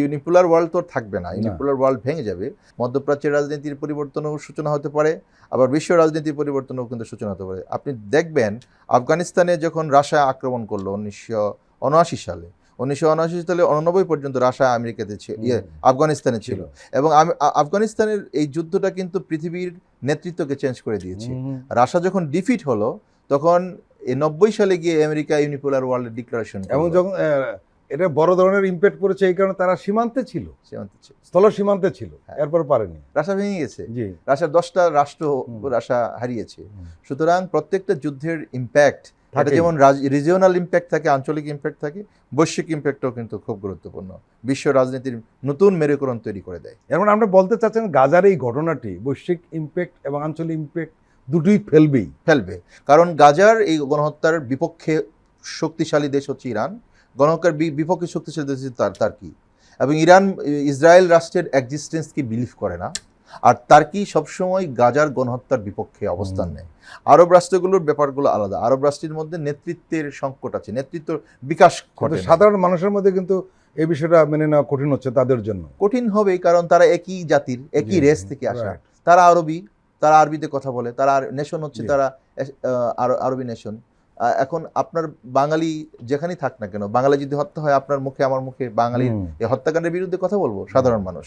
ইউনিপোলার ওয়ার্ল্ড তো থাকবে না, ইউনিপোলার ওয়ার্ল্ড ভেঙে যাবে। মধ্যপ্রাচ্যের রাজনীতির পরিবর্তনও সূচনা হতে পারে, আবার বিশ্ব রাজনীতির পরিবর্তনও কিন্তু সূচনা হতে পারে। আপনি দেখবেন আফগানিস্তানে যখন রাশিয়া আক্রমণ করলো 1979 সালে, 1979 সালে 89 পর্যন্ত রাশিয়া আমেরিকাতে ছিল, আফগানিস্তানে ছিল, এবং আফগানিস্তানের এই যুদ্ধটা কিন্তু পৃথিবীর নেতৃত্বকে চেঞ্জ করে দিয়েছে। রাশিয়া যখন ডিফিট হলো, তখন 90 সালে গিয়ে আমেরিকা ইউনিপোলার ওয়ার্ল্ডের ডিক্লারেশন, এবং যখন এটা বড় ধরনের ইম্প্যাক্ট পড়েছে এই কারণে তারা সীমান্তে ছিল, স্থল সীমান্তে ছিল, এরপর পারেনি। রাশিয়া ভেঙে গেছে, রাশিয়ার 10টা রাষ্ট্র রাশিয়া হারিয়েছে। সুতরাং প্রত্যেকটা যুদ্ধের ইম্প্যাক্ট, যেমন রিজিওনাল ইম্প্যাক্ট থাকে, আঞ্চলিক ইম্প্যাক্ট থাকে, বৈশ্বিক ইম্প্যাক্টও কিন্তু খুব গুরুত্বপূর্ণ। বিশ্ব রাজনীতির নতুন মেরুকরণ তৈরি করে দেয়। এর মানে আমরা বলতে চাচ্ছেন গাজার এই ঘটনাটি বৈশ্বিক ইম্প্যাক্ট এবং আঞ্চলিক ইম্প্যাক্ট দুটোই ফেলবে। কারণ গাজার এই গণহত্যার বিপক্ষে শক্তিশালী দেশ হচ্ছে ইরান, গণহত্যার বিপক্ষে শক্তিশালী দেশ হচ্ছে টার্কি, এবং ইসরায়েল রাষ্ট্রের এক্সিস্টেন্সকে বিলিভ করে না, আর টার্কি সবসময় গাজার গণহত্যার বিপক্ষে অবস্থান নেয়। আরব রাষ্ট্রগুলোর ব্যাপারগুলো আলাদা। আরব রাষ্ট্রের মধ্যে নেতৃত্বের সংকট আছে, নেতৃত্ব বিকাশ ঘটে। সাধারণ মানুষের মধ্যে কিন্তু এই বিষয়টা মেনে নেওয়া কঠিন হচ্ছে তাদের জন্য। কঠিন হবে, কারণ তারা একই জাতির, একই রেস থেকে আসা। তারা আরবি, তারা আরবিতে কথা বলে, তারা নেশন হচ্ছে, তারা আরবি নেশন। এখন আপনার বাঙালি যেখানেই থাক না কেন, বাঙালি যদি হত্যা হয়, আপনার মুখে আমার মুখে বাঙালির এই হত্যাকাণ্ডের বিরুদ্ধে কথা বলবো সাধারণ মানুষ।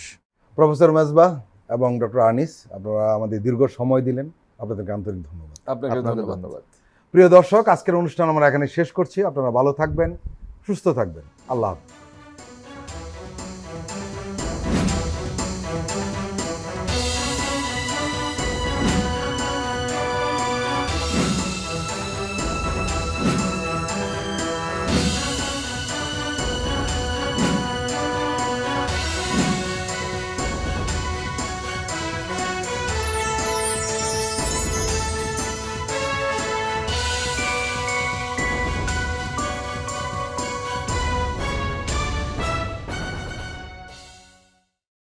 প্রফেসর মেজবাহ এবং ডক্টর আনিস, আপনারা আমাদের দীর্ঘ সময় দিলেন, আপনাদেরকে আন্তরিক ধন্যবাদ। আপনাকে ধন্যবাদ। প্রিয় দর্শক, আজকের অনুষ্ঠান আমরা এখানে শেষ করছি। আপনারা ভালো থাকবেন, সুস্থ থাকবেন। আল্লাহ হাফেজ।